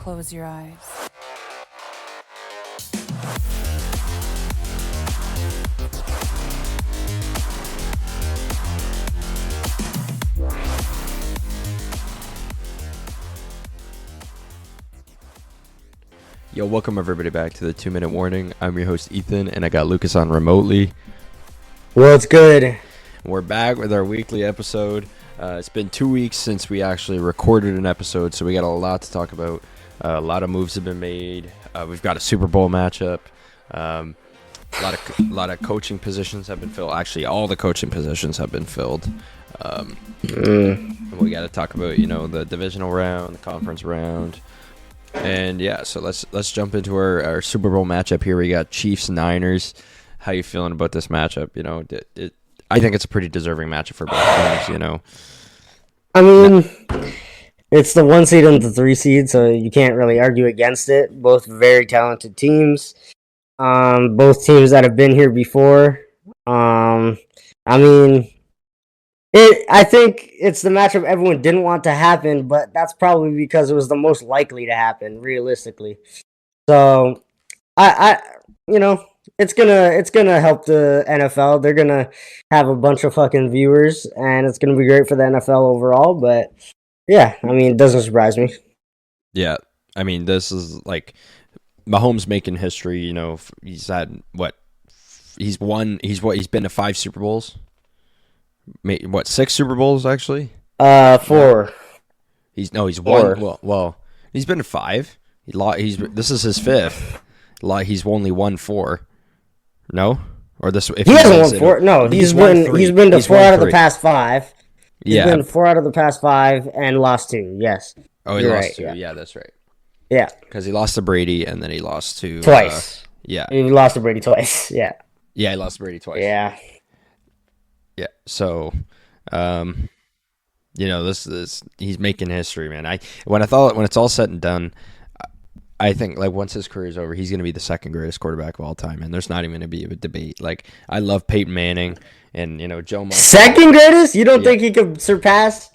close your eyes. Yo, welcome everybody back to the 2-Minute Warning. I'm your host Ethan, and I got Lucas on remotely. What's good? We're back with our weekly episode. It's been 2 weeks since we actually recorded an episode, so we got a lot to talk about. A lot of moves have been made. We've got a Super Bowl matchup. A lot of coaching positions have been filled. Actually, all the coaching positions have been filled. We got to talk about, the divisional round, the conference round. And yeah, so let's jump into our Super Bowl matchup here. We got Chiefs-Niners. How you feeling about this matchup? I think it's a pretty deserving matchup for both teams, I mean, it's the 1 seed and the 3 seed, so you can't really argue against it. Both very talented teams. Both teams that have been here before. I think it's the matchup everyone didn't want to happen, but that's probably because it was the most likely to happen, realistically. So, it's gonna help the NFL. They're gonna have a bunch of fucking viewers, and it's gonna be great for the NFL overall. But yeah, it doesn't surprise me. Yeah, this is like Mahomes making history. He's had he's been to 5 Super Bowls. 6 Super Bowls actually? 4. He's won. Four. Well, he's been to 5. This is his 5th. He's only won 4. No, or this if he hasn't won 4. No, he's been to 4 out of the past 5. He's been 4 out of the past 5 and lost 2. Yes. Oh, he lost 2. Yeah, that's right. Yeah, because he lost to Brady and then he lost to twice. Yeah, he lost to Brady twice. Yeah. Yeah, he lost to Brady twice. Yeah. Yeah, so, this he's making history, man. When it's all said and done, I think once his career is over, he's going to be the second greatest quarterback of all time, and there's not even going to be a debate. I love Peyton Manning and Joe Montana. Second greatest? You don't think he could surpass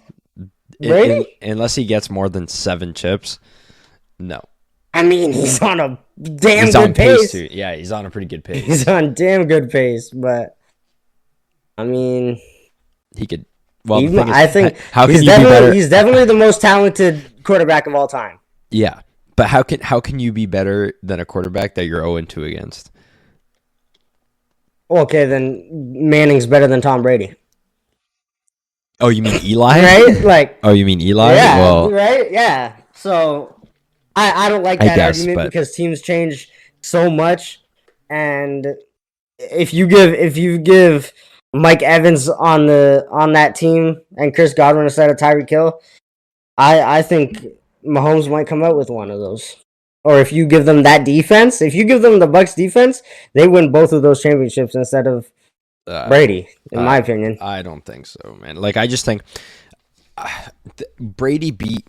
Brady? Unless he gets more than 7 chips, no. He's on a damn good pace. Too. Yeah, he's on a pretty good pace. He's on damn good pace, but he could. Well, I think he's definitely the most talented quarterback of all time. Yeah, but how can you be better than a quarterback that you're 0-2 against? Okay, then Manning's better than Tom Brady. Oh, you mean Eli? Right? Oh, you mean Eli? Yeah. Well, right. Yeah. So I don't like that argument because teams change so much, and if you give Mike Evans on that team and Chris Godwin instead of Tyreek Hill, I think Mahomes might come out with one of those. Or if you give them that defense, if you give them the Bucs defense, they win both of those championships instead of Brady, in my opinion. I don't think so, man. I just think Brady beat,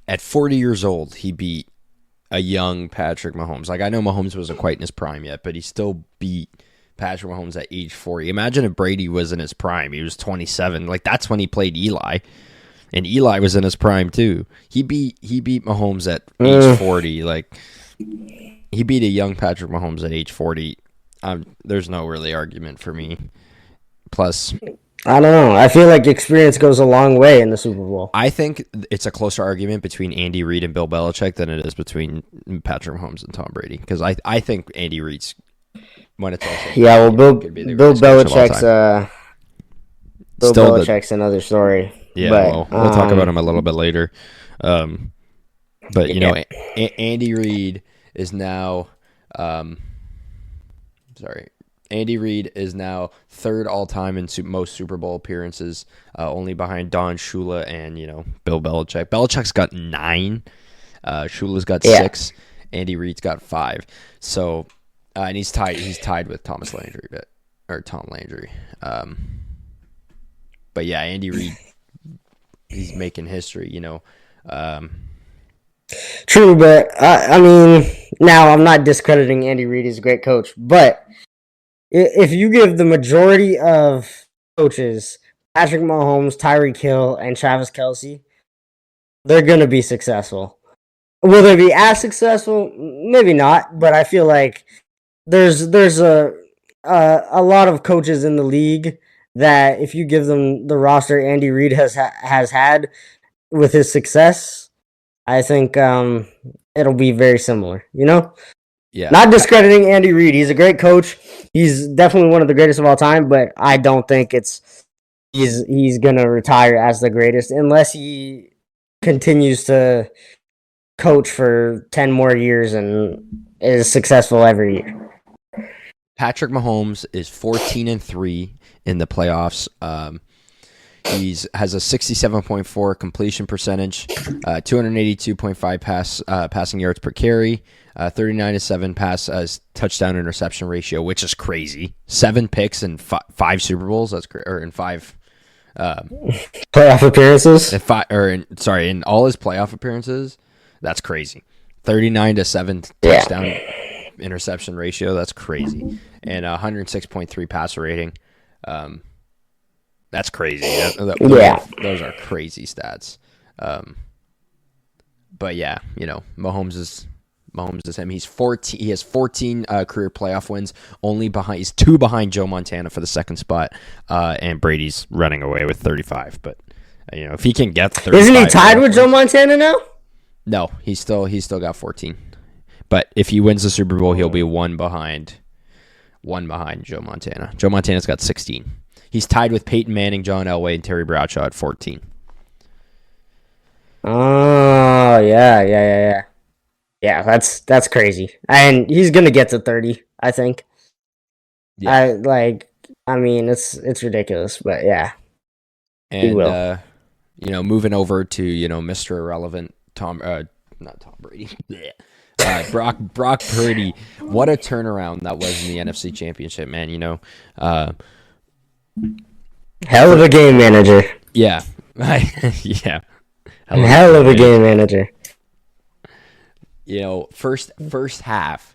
at 40 years old, he beat a young Patrick Mahomes. I know Mahomes wasn't quite in his prime yet, but he still beat Patrick Mahomes at age 40. Imagine if Brady was in his prime. He was 27. That's when he played Eli. And Eli was in his prime too. He beat Mahomes at age 40. He beat a young Patrick Mahomes at age 40. There's no really argument for me. Plus, I don't know. I feel like experience goes a long way in the Super Bowl. I think it's a closer argument between Andy Reid and Bill Belichick than it is between Patrick Mahomes and Tom Brady. Because I think Andy Reid's, when it's all said, Bill Belichick's another story. Yeah, we'll talk about him a little bit later. But Andy Reid is now, Andy Reid is now 3rd all time in most Super Bowl appearances, only behind Don Shula and Bill Belichick. Belichick's got 9, Shula's got 6, Andy Reid's got 5. So, and he's tied with Tom Landry. But yeah, Andy Reid. He's making history, True, but now I'm not discrediting Andy Reid. He's a great coach, but if you give the majority of coaches Patrick Mahomes, Tyreek Hill, and Travis Kelce, they're going to be successful. Will they be as successful? Maybe not, but I feel like there's a lot of coaches in the league that if you give them the roster Andy Reid has had with his success, I think it'll be very similar. You know, not discrediting Andy Reid. He's a great coach. He's definitely one of the greatest of all time, but I don't think he's gonna retire as the greatest unless he continues to coach for 10 more years and is successful every year. Patrick Mahomes is 14-3 in the playoffs. He has a 67.4 completion percentage, 282.5 passing yards per carry, 39-7 touchdown interception ratio, which is crazy. 7 picks in 5 Super Bowls. That's or in 5 playoff appearances. In all his playoff appearances. That's crazy. 39-7 touchdown interception ratio. That's crazy. And 106.3 passer rating. That's crazy. Those are crazy stats. But yeah, Mahomes is him. He has 14 career playoff wins. He's 2 behind Joe Montana for the second spot. And Brady's running away with 35. But if he can get 35, isn't he tied with Joe Montana now? No, he's still got 14. But if he wins the Super Bowl, he'll be one behind Joe Montana. Joe Montana's got 16. He's tied with Peyton Manning, John Elway, and Terry Bradshaw at 14. Oh, yeah. Yeah, that's crazy. And he's going to get to 30, I think. Yeah. It's ridiculous, but yeah. And, he will. Moving over to, Mr. Irrelevant, not Tom Brady. Brock Purdy. What a turnaround that was in the NFC Championship, man. Hell of a game manager. Yeah. Yeah. Hell of a game manager. First half.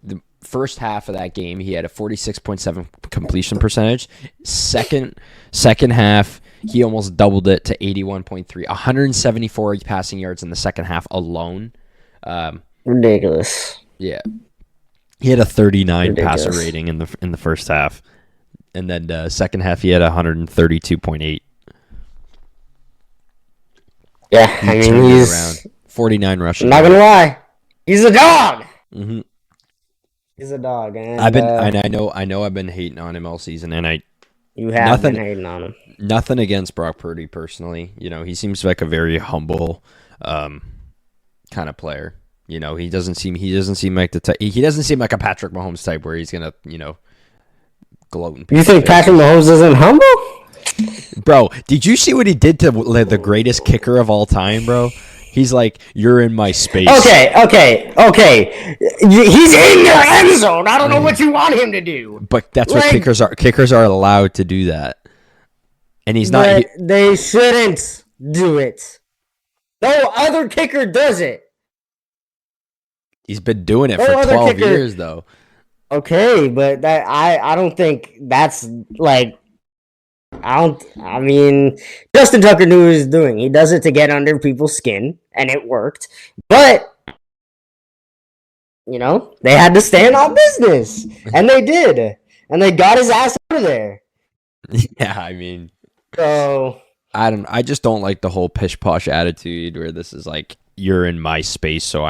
The first half of that game, he had a 46.7 completion percentage. Second half, he almost doubled it to 81.3. 174 passing yards in the second half alone. Ridiculous. Yeah. He had a 39 passer rating in the first half. And then second half, he had 132.8. Yeah, he's around 49 rushing. I'm not gonna lie, he's a dog. Mm-hmm. He's a dog, and I know I've been hating on him all season, and you have been hating on him. Nothing against Brock Purdy personally. He seems like a very humble kind of player. He doesn't seem like he doesn't seem like a Patrick Mahomes type where he's gonna gloat. You think Patrick Mahomes isn't humble? Bro, did you see what he did to the greatest kicker of all time, bro? He's like, you're in my space. Okay. He's in your end zone. I don't know what you want him to do. But that's what kickers are. Kickers are allowed to do that. And he's not. They shouldn't do it. No other kicker does it. He's been doing it for 12 years, though. Okay, but I don't think that's like. Justin Tucker knew what he was doing. He does it to get under people's skin, and it worked. But, they had to stand on business, and they did. And they got his ass out of there. Yeah, So... I just don't like the whole pish-posh attitude where this is like, you're in my space, so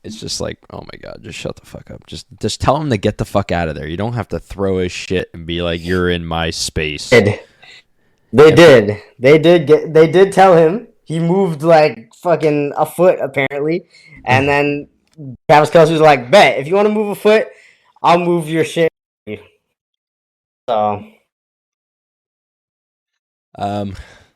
it's just like, oh my God, just shut the fuck up. Just tell him to get the fuck out of there. You don't have to throw his shit and be like, you're in my space. They did tell him. He moved like fucking a foot apparently. And then Travis Kelce was like, bet, if you want to move a foot, I'll move your shit. So I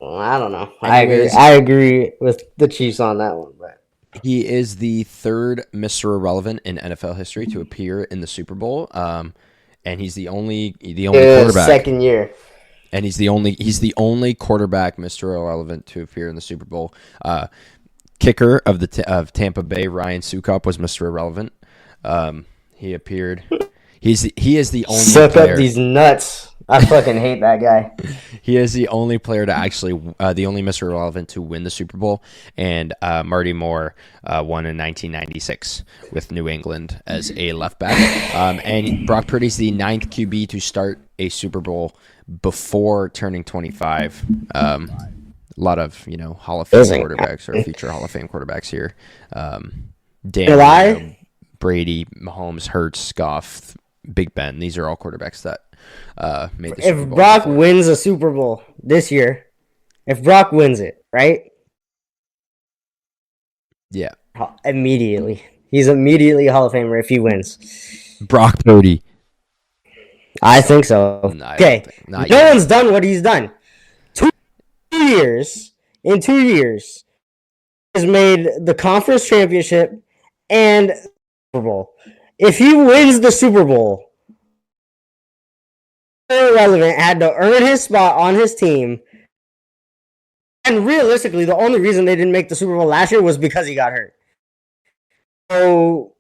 don't know. Anyways, I agree with the Chiefs on that one, but he is the third Mr. Irrelevant in NFL history to appear in the Super Bowl. And he's the only quarterback. Second year. And he's the only quarterback, Mr. Irrelevant, to appear in the Super Bowl. Kicker of Tampa Bay, Ryan Sucop, was Mr. Irrelevant. He appeared. He is the only Suck player. Up these nuts. I fucking hate that guy. He is the only player to actually, the only Mr. Irrelevant to win the Super Bowl, and Marty Moore won in 1996 with New England as a left back. And Brock Purdy's the 9th QB to start a Super Bowl before turning 25. A lot of Hall of Fame quarterbacks or future Hall of Fame quarterbacks here. Dan, Brady, Mahomes, Hurts, Goff, Big Ben. These are all quarterbacks that made the Super Bowl. If Brock wins a Super Bowl this year, if Brock wins it, right? Yeah. Immediately. He's immediately a Hall of Famer if he wins. Brock Purdy. I think so. Okay. No one's done what he's done. 2 years, in 2 years, has made the conference championship and Super Bowl. If he wins the Super Bowl, Irrelevant had to earn his spot on his team. And realistically, the only reason they didn't make the Super Bowl last year was because he got hurt. So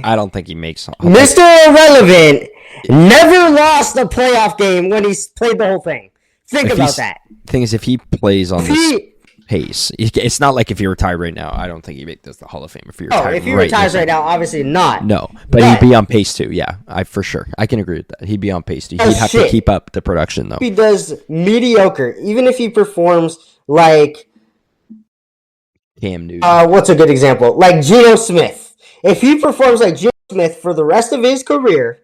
I don't think he makes Mr. Irrelevant never lost a playoff game when he's played the whole thing. Think about that. Thing is, if he plays on this pace, it's not like if he retired right now. I don't think he'd make this the Hall of Fame if he retired. If he retires right now, obviously not. No, but he'd be on pace too. Yeah, for sure. I can agree with that. He'd be on pace too. He'd have to keep up the production though. If he does mediocre, even if he performs like Cam Newton. What's a good example? Like Geno Smith. If he performs like Geno Smith for the rest of his career,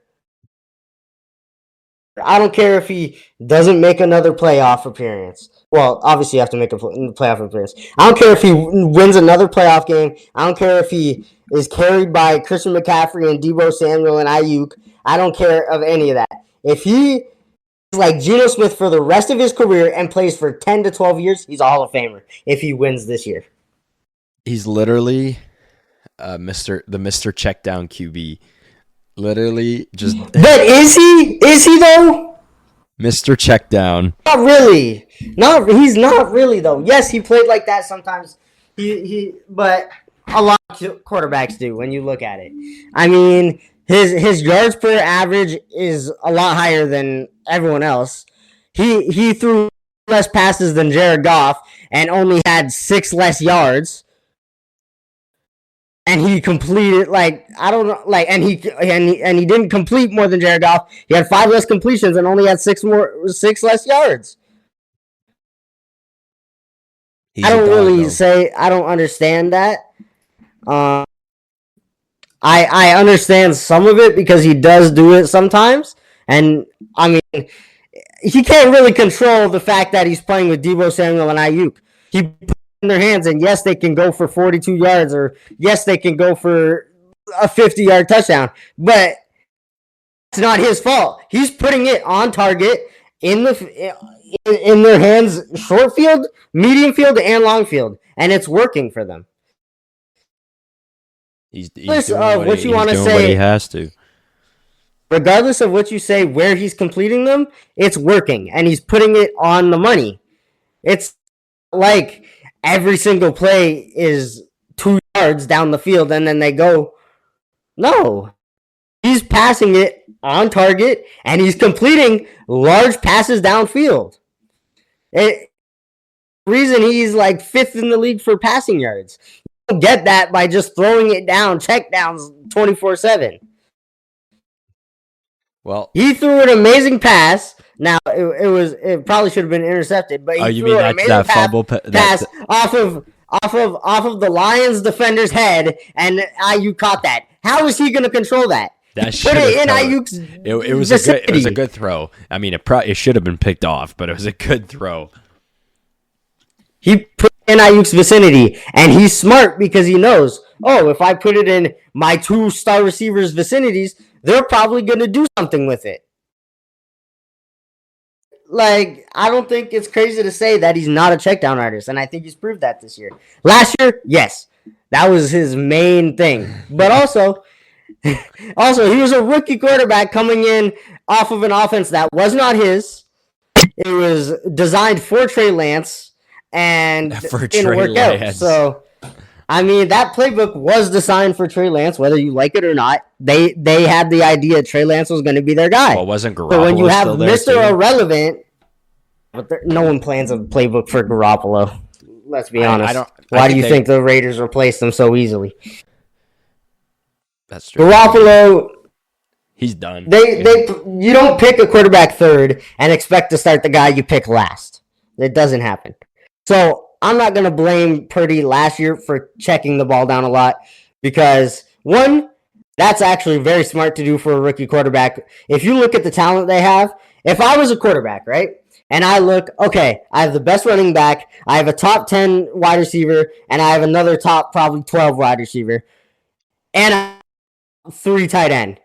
I don't care if he doesn't make another playoff appearance. Well, obviously you have to make a playoff appearance. I don't care if he wins another playoff game. I don't care if he is carried by Christian McCaffrey and Deebo Samuel and Ayuk. I don't care of any of that. If he is like Geno Smith for the rest of his career and plays for 10 to 12 years, he's a Hall of Famer if he wins this year. He's literally the Mr. Checkdown QB. Literally just. But is he? Is he though? Mr. Checkdown. Not really. He's not really though. Yes, he played like that sometimes. But a lot of quarterbacks do when you look at it. I mean, his yards per average is a lot higher than everyone else. He threw less passes than Jared Goff and only had 6 less yards. And he completed and he didn't complete more than Jared Goff. He had 5 less completions and only had 6 less yards. I don't understand that. I understand some of it because he does do it sometimes, and I mean he can't really control the fact that he's playing with Deebo Samuel and Ayuk. He put in their hands, and yes, they can go for 42 yards, or yes, they can go for a 50-yard touchdown, but it's not his fault. He's putting it on target in their hands, short field, medium field, and long field, and it's working for them. He's doing what you want to say. What he has to. Regardless of what you say, where he's completing them, it's working, and he's putting it on the money. It's like every single play is 2 yards down the field, and then they go. No. He's passing it on target, and he's completing large passes downfield. The reason he's like 5th in the league for passing yards. You don't get that by just throwing it down, check downs 24/7. Well, he threw an amazing pass. Now it probably should have been intercepted, but he threw an amazing pass off of the Lions defender's head, and Ayuk caught that. How is he going to control that? That put it in Ayuk's. It was a good throw. I mean, it should have been picked off, but it was a good throw. He put it in Ayuk's vicinity, and he's smart because he knows, if I put it in my 2 star receivers' vicinities, they're probably going to do something with it. Like, I don't think it's crazy to say that he's not a checkdown artist, and I think he's proved that this year. Last year, yes, that was his main thing. But also, he was a rookie quarterback coming in off of an offense that was not his. It was designed for Trey Lance, and didn't work out. So, I mean, that playbook was designed for Trey Lance, whether you like it or not. They had the idea Trey Lance was going to be their guy. Well, wasn't Garoppolo so when you have still there Mr. too? Irrelevant, but no one plans a playbook for Garoppolo. Let's be honest. Why do you think the Raiders replaced him so easily? That's true. Garoppolo, he's done. You don't pick a quarterback third and expect to start the guy you pick last. It doesn't happen. So I'm not going to blame Purdy last year for checking the ball down a lot because, one, that's actually very smart to do for a rookie quarterback. If you look at the talent they have, if I was a quarterback, right, and I look, okay, I have the best running back, I have a top 10 wide receiver, and I have another top probably 12 wide receiver, and I have 3 tight end.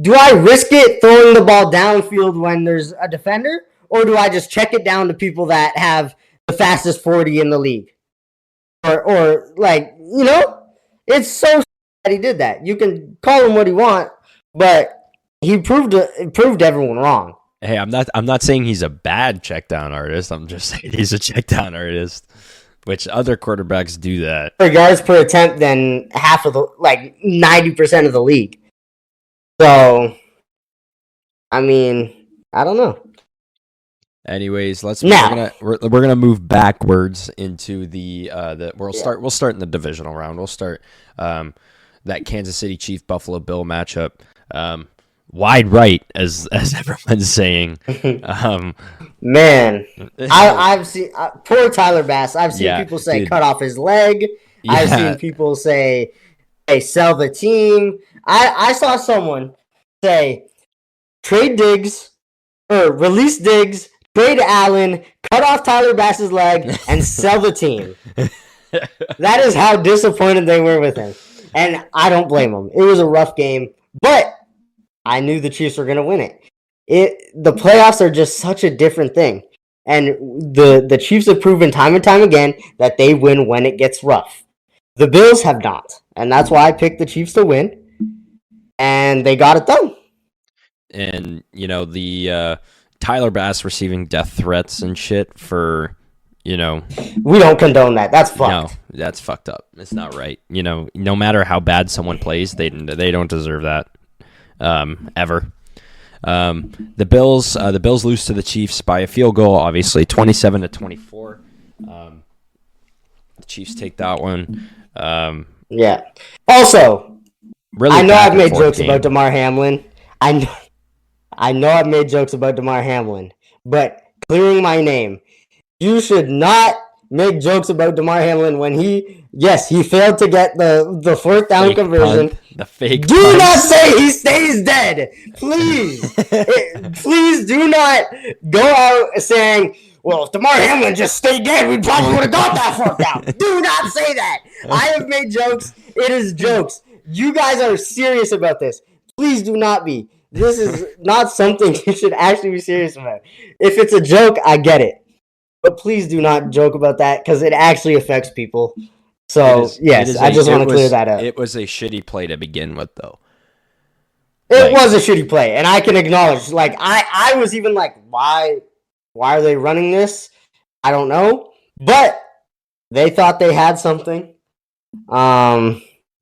Do I risk it throwing the ball downfield when there's a defender, or do I just check it down to people that have the fastest 40 in the league? Or like, it's so that he did that. You can call him what you want, but he proved everyone wrong. Hey, I'm not saying he's a bad check down artist. I'm just saying he's a check down artist, which other quarterbacks do that. For yards per attempt than 90% of the league. So, I mean, I don't know. Anyways, we're gonna move backwards into we'll start in the divisional round. We'll start that Kansas City Chiefs Buffalo Bill matchup. Wide right, as everyone's saying. Man, I've seen poor Tyler Bass. I've seen people say cut off his leg. Yeah. I've seen people say, "Hey, sell the team." I saw someone say, "Trade Diggs or release Diggs, trade Allen, cut off Tyler Bass's leg, and sell the team." That is how disappointed they were with him, and I don't blame them. It was a rough game, but I knew the Chiefs were going to win it. The playoffs are just such a different thing. And the Chiefs have proven time and time again that they win when it gets rough. The Bills have not. And that's why I picked the Chiefs to win. And they got it done. And, the Tyler Bass receiving death threats and shit for, We don't condone that. That's fucked. No, that's fucked up. It's not right. No matter how bad someone plays, they don't deserve that. Ever. The Bills lose to the Chiefs by a field goal, obviously 27-24. The Chiefs take that one. Yeah. Also, really, I know I've made jokes about DeMar Hamlin. I know I've made jokes about DeMar Hamlin, but clearing my name, you should not make jokes about DeMar Hamlin when he failed to get the fourth down fake conversion. Punt, the fake Do punt. Not say he stays dead. Please. Please do not go out saying, well, if DeMar Hamlin just stayed dead, we probably would have got that fourth down. Do not say that. I have made jokes. It is jokes. You guys are serious about this. Please do not be. This is not something you should actually be serious about. If it's a joke, I get it. But please do not joke about that because it actually affects people. So, I just want to clear that up. It was a shitty play to begin with, though. It was a shitty play, and I can acknowledge. I was even like, why are they running this? I don't know. But they thought they had something.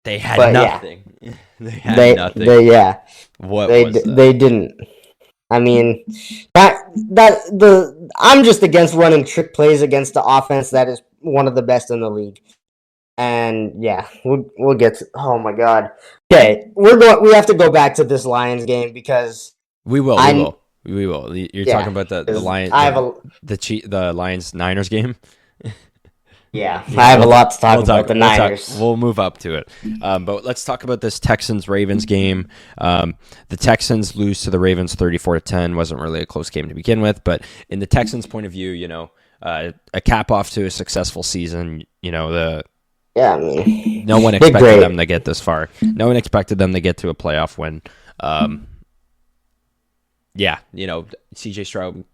They had nothing. Yeah. They had nothing. They didn't. I mean, I'm just against running trick plays against the offense that is one of the best in the league. And we'll get to, oh my god. Okay, we have to go back to this Lions game because we will. You're talking about the Lions. The Lions Niners game. Yeah, I have a lot to talk about the Niners. We'll move up to it. But let's talk about this Texans-Ravens game. The Texans lose to the Ravens 34-10. Wasn't really a close game to begin with, but in the Texans' point of view, a cap off to a successful season. No one expected them to get this far. No one expected them to get to a playoff win. CJ Stroud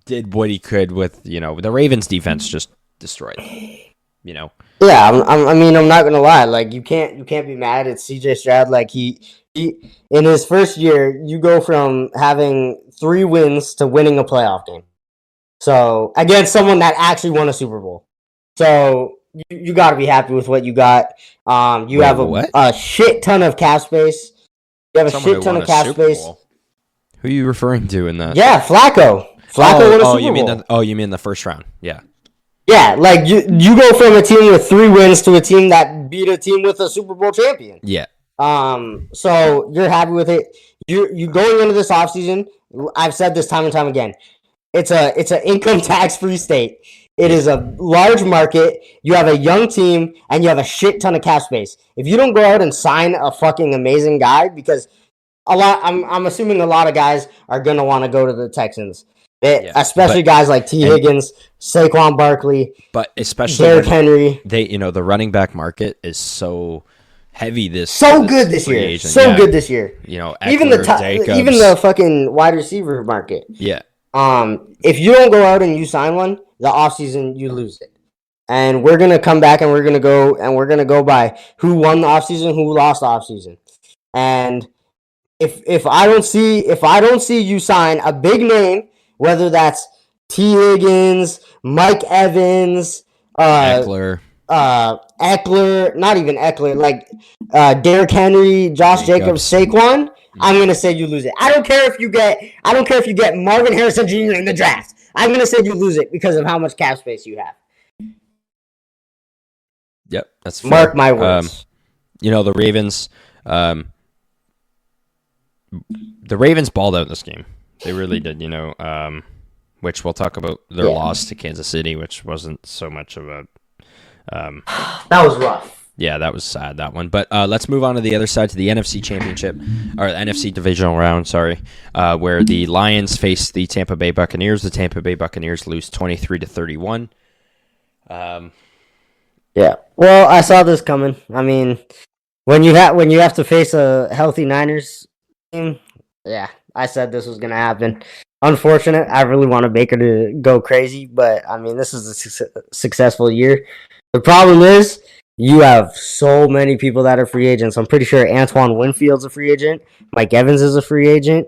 did what he could with, the Ravens defense just destroyed. Yeah, I'm not gonna lie. Like you can't be mad at CJ Stroud. Like he in his first year, you go from having 3 wins to winning a playoff game. So against someone that actually won a Super Bowl. So you got to be happy with what you got. You have a shit ton of cap space. You have a shit ton of cap space. Who are you referring to in that? Yeah, Flacco. Flacco won a Super Bowl. You mean the first round? Yeah. Yeah, like you go from a team with 3 wins to a team that beat a team with a Super Bowl champion. Yeah. So you're happy with it. You going into this offseason, I've said this time and time again. It's an income tax free state. It is a large market. You have a young team and you have a shit ton of cap space. If you don't go out and sign a fucking amazing guy, because I'm assuming a lot of guys are gonna want to go to the Texans. Especially guys like T. Higgins, Saquon Barkley, but especially Derrick Henry. The running back market is so heavy good this year. Good this year. Eckler, even the fucking wide receiver market. Yeah. If you don't go out and you sign one, the offseason you lose it. And we're gonna come back and we're gonna go by who won the offseason, who lost the offseason. And if I don't see you sign a big name, whether that's T. Higgins, Mike Evans, Eckler, not even Eckler, like Derrick Henry, Josh Jacobs, Saquon, I'm gonna say you lose it. I don't care if you get Marvin Harrison Jr. in the draft. I'm gonna say you lose it because of how much cap space you have. Yep, that's fair. Mark my words. The Ravens. The Ravens balled out in this game. They really did. Which we'll talk about their loss to Kansas City, which wasn't so much of a. That was rough. Yeah, that was sad, that one. But let's move on to the other side, to the NFC Championship, or the NFC Divisional Round, where the Lions face the Tampa Bay Buccaneers. The Tampa Bay Buccaneers lose 23-31. Yeah. Well, I saw this coming. I mean, when you have to face a healthy Niners team, yeah, I said this was going to happen. Unfortunate. I really wanted Baker to go crazy, but, I mean, this is a successful year. The problem is, you have so many people that are free agents. I'm pretty sure Antoine Winfield's a free agent. Mike Evans is a free agent.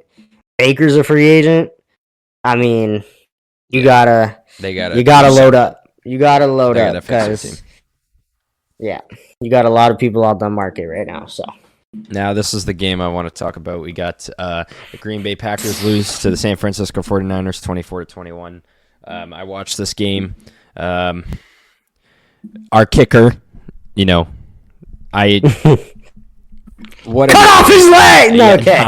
Baker's a free agent. I mean, you gotta load up. You gotta load up because, you got a lot of people out the market right now. So now this is the game I want to talk about. We got the Green Bay Packers lose to the San Francisco 49ers 24-21. I watched this game. Our kicker. Cut off his leg. No, okay.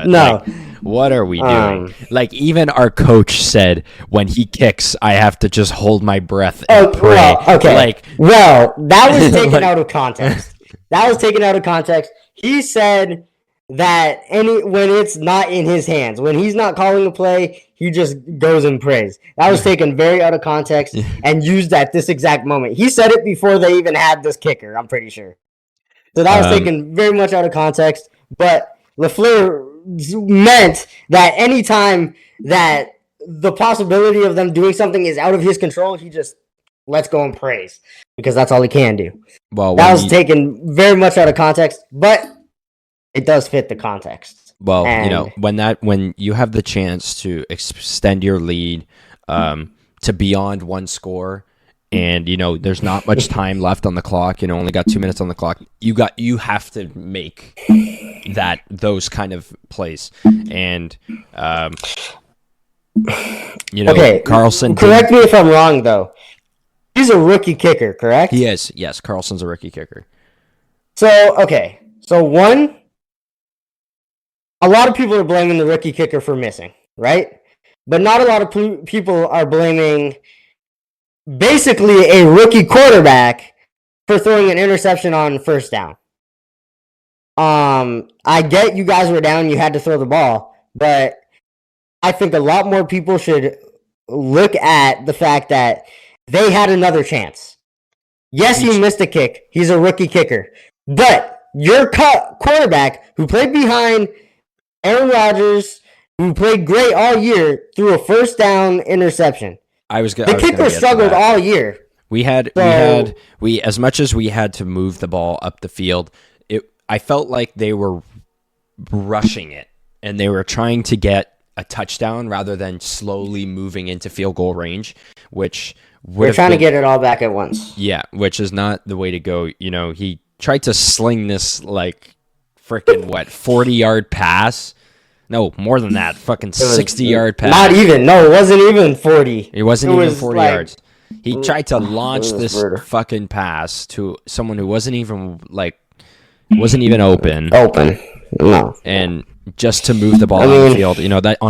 No. What are we doing? Even our coach said when he kicks, I have to just hold my breath and pray. Well, okay. That was taken out of context. He said that when it's not in his hands, when he's not calling a play, he just goes and prays. That was taken very out of context and used at this exact moment. He said it before they even had this kicker, I'm pretty sure. So that was taken very much out of context. But LaFleur meant that anytime that the possibility of them doing something is out of his control, he just lets go and prays because that's all he can do. Well, that was taken very much out of context, but it does fit the context. Well, when you have the chance to extend your lead to beyond one score, and there's not much time left on the clock, only got 2 minutes on the clock, you have to make those kind of plays. And okay, Carlson. Correct me if I'm wrong, though. He's a rookie kicker, correct? He is. Yes, Carlson's a rookie kicker. So one. A lot of people are blaming the rookie kicker for missing, right? But not a lot of people are blaming basically a rookie quarterback for throwing an interception on first down. I get you guys were down, you had to throw the ball, but I think a lot more people should look at the fact that they had another chance. Yes, he missed a kick. He's a rookie kicker. But your quarterback who played behind Aaron Rodgers, who played great all year, threw a first down interception. The kicker struggled all year. We as much as we had to move the ball up the field, I felt like they were rushing it and they were trying to get a touchdown rather than slowly moving into field goal range, which we're trying to get it all back at once. Yeah, which is not the way to go. He tried to sling this like freaking 40-yard pass. No, more than that. Fucking 60-yard pass. Not even. No, it wasn't even 40. It wasn't even 40 yards. He tried to launch this fucking pass to someone who wasn't even open. No. And just to move the ball on the field,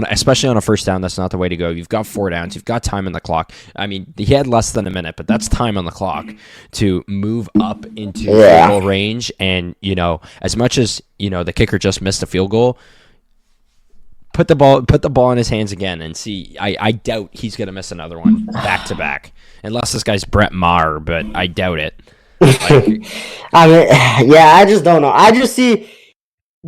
especially on a first down, that's not the way to go. You've got 4 downs, you've got time on the clock. I mean, he had less than a minute, but that's time on the clock to move up into field goal range. And as much as the kicker just missed a field goal, put the ball in his hands again and see. I doubt he's gonna miss another one back to back, unless this guy's Brett Maher, but I doubt it. I just don't know. I just see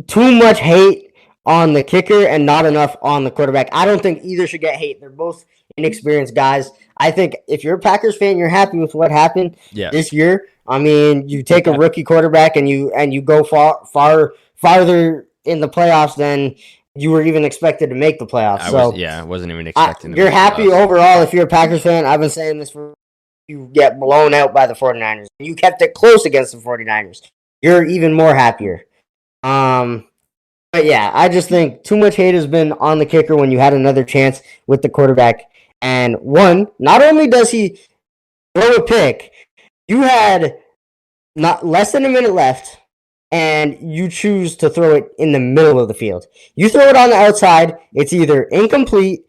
too much hate on the kicker and not enough on the quarterback. I don't think either should get hate. They're both inexperienced guys. I think if you're a Packers fan, you're happy with what happened this year. I mean, you take a rookie quarterback and you go farther in the playoffs than you were even expected to make the playoffs. I wasn't even expecting. You're happy overall if you're a Packers fan. I've been saying this for you get blown out by the 49ers. You kept it close against the 49ers. You're even more happier. But yeah, I just think too much hate has been on the kicker when you had another chance with the quarterback. And not only does he throw a pick, you had not less than a minute left, and you choose to throw it in the middle of the field. You throw it on the outside, it's either incomplete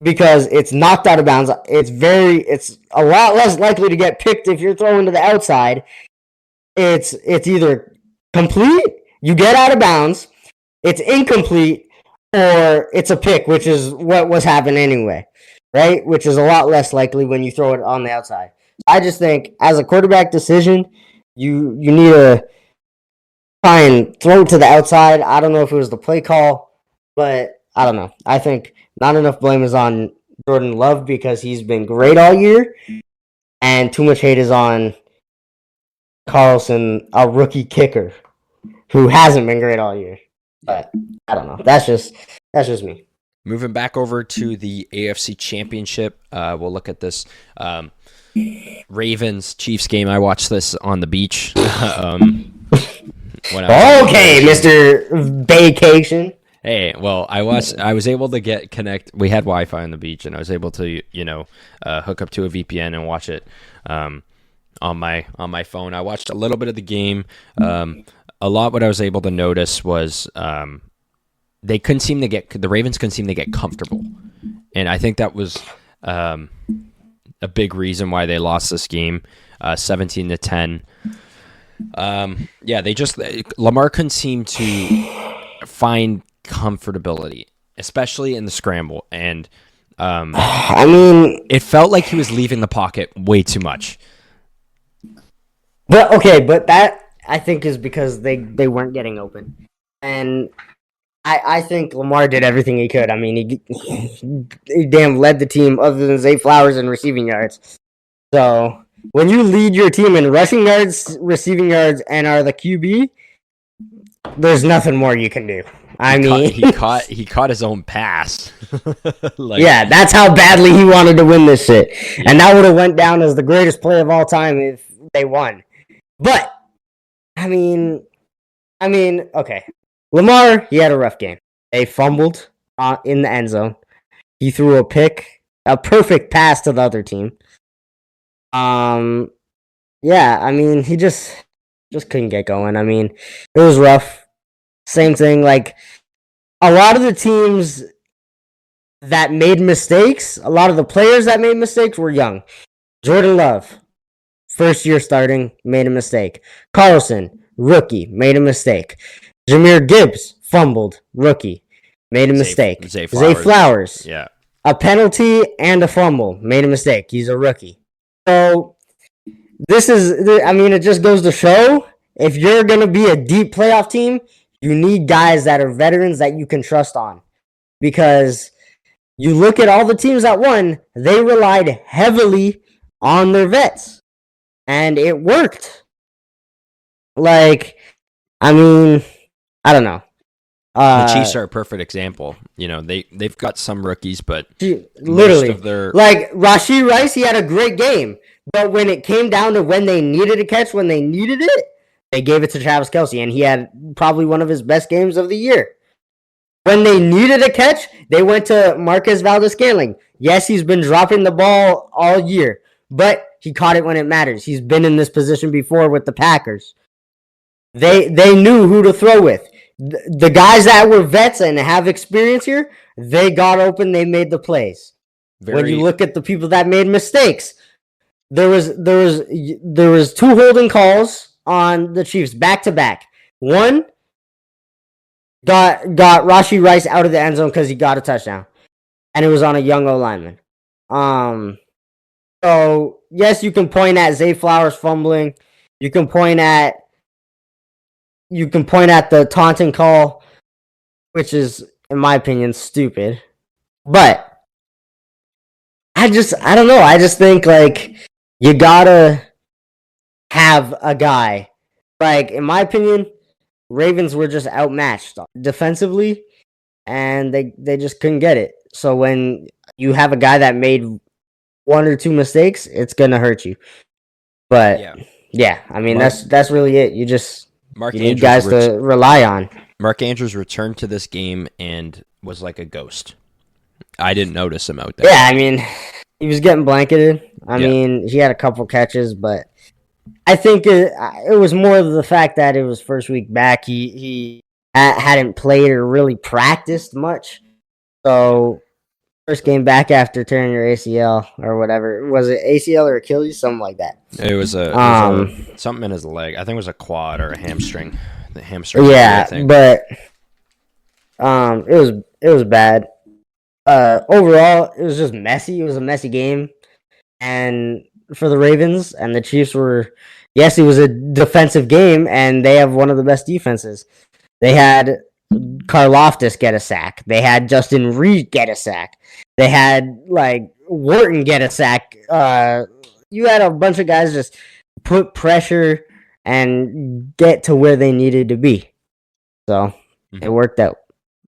because it's knocked out of bounds. It's a lot less likely to get picked if you're throwing to the outside. It's either complete, you get out of bounds, it's incomplete, or it's a pick, which is what was happening anyway, right? Which is a lot less likely when you throw it on the outside. I just think as a quarterback decision, you need to try and throw it to the outside. I don't know if it was the play call, but I don't know. I think not enough blame is on Jordan Love because he's been great all year, and too much hate is on Carlson, a rookie kicker who hasn't been great all year. But I don't know. That's just me. Moving back over to the AFC Championship, we'll look at this Ravens-Chiefs game. I watched this on the beach. Mr. Vacation. Hey, well, I was able to connect. We had Wi-Fi on the beach, and I was able to, hook up to a VPN and watch it on my phone. I watched a little bit of the game. A lot what I was able to notice was the Ravens couldn't seem to get comfortable, and I think that was a big reason why they lost this game, 17-10. Lamar couldn't seem to find comfortability, especially in the scramble, and it felt like he was leaving the pocket way too much. But that I think is because they weren't getting open, and I think Lamar did everything he could. I mean, he damn led the team other than Zay Flowers in receiving yards. So when you lead your team in rushing yards, receiving yards, and are the QB, there's nothing more you can do. He caught his own pass. That's how badly he wanted to win this shit, and that would have went down as the greatest play of all time if they won. But okay. Lamar, he had a rough game. They fumbled in the end zone. He threw a perfect pass to the other team. He just couldn't get going. It was rough. Same thing, like a lot of the teams that made mistakes, a lot of the players that made mistakes were young. Jordan Love, first year starting, made a mistake. Carlson, rookie, made a mistake. Jahmyr Gibbs, fumbled, rookie, made a mistake. Zay Flowers, a penalty and a fumble, made a mistake. He's a rookie. So it just goes to show, if you're going to be a deep playoff team, you need guys that are veterans that you can trust on. Because you look at all the teams that won, they relied heavily on their vets. And it worked. I don't know. The Chiefs are a perfect example. They've got some rookies, but literally, like Rashee Rice, he had a great game, but when it came down to when they needed a catch, when they needed it, they gave it to Travis Kelce, and he had probably one of his best games of the year. When they needed a catch, they went to Marquez Valdes-Scantling. Yes, he's been dropping the ball all year, but he caught it when it matters. He's been in this position before with the Packers. They knew who to throw with. The guys that were vets and have experience here, they got open, they made the plays. When you look at the people that made mistakes, there was 2 holding calls on the Chiefs back to back. One got Rashee Rice out of the end zone because he got a touchdown, and it was on a young O-lineman. So yes, you can point at Zay Flowers fumbling. You can point at the taunting call, which is, in my opinion, stupid. But I don't know. I just think, like, you gotta have a guy. Like, in my opinion, Ravens were just outmatched defensively, and they just couldn't get it. So when you have a guy that made 1 or 2 mistakes, it's gonna hurt you. But yeah, I mean, that's really it. You need guys to rely on. Mark Andrews returned to this game and was like a ghost. I didn't notice him out there. Yeah, I mean, he was getting blanketed. I mean, he had a couple catches, but I think it was more of the fact that it was first week back. He hadn't played or really practiced much. So, first game back after tearing your ACL or whatever. Was it ACL or Achilles? Something like that. It was something in his leg. I think it was a quad or a hamstring. The hamstring. Yeah, but it was bad. Overall, it was just messy. It was a messy game, and for the Ravens and the Chiefs were. Yes, it was a defensive game, and they have one of the best defenses. They had Karlaftis get a sack. They had Justin Reed get a sack. They had, like, Wharton get a sack. You had a bunch of guys just put pressure and get to where they needed to be. So it worked out.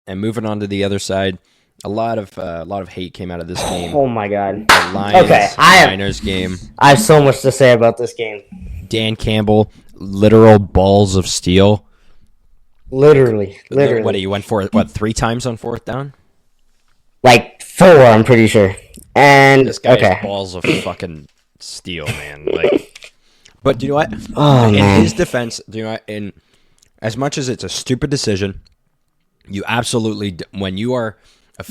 And moving on to the other side, a lot of hate came out of this game. Oh my God! The Niners game. I have so much to say about this game. Dan Campbell, literal balls of steel. Literally. What, he went for 3 times on 4th down? Like 4, I'm pretty sure. And this guy has balls of fucking steel, man. Like, but do you know what? In his defense, do you know what? In as much as it's a stupid decision, you absolutely, when you are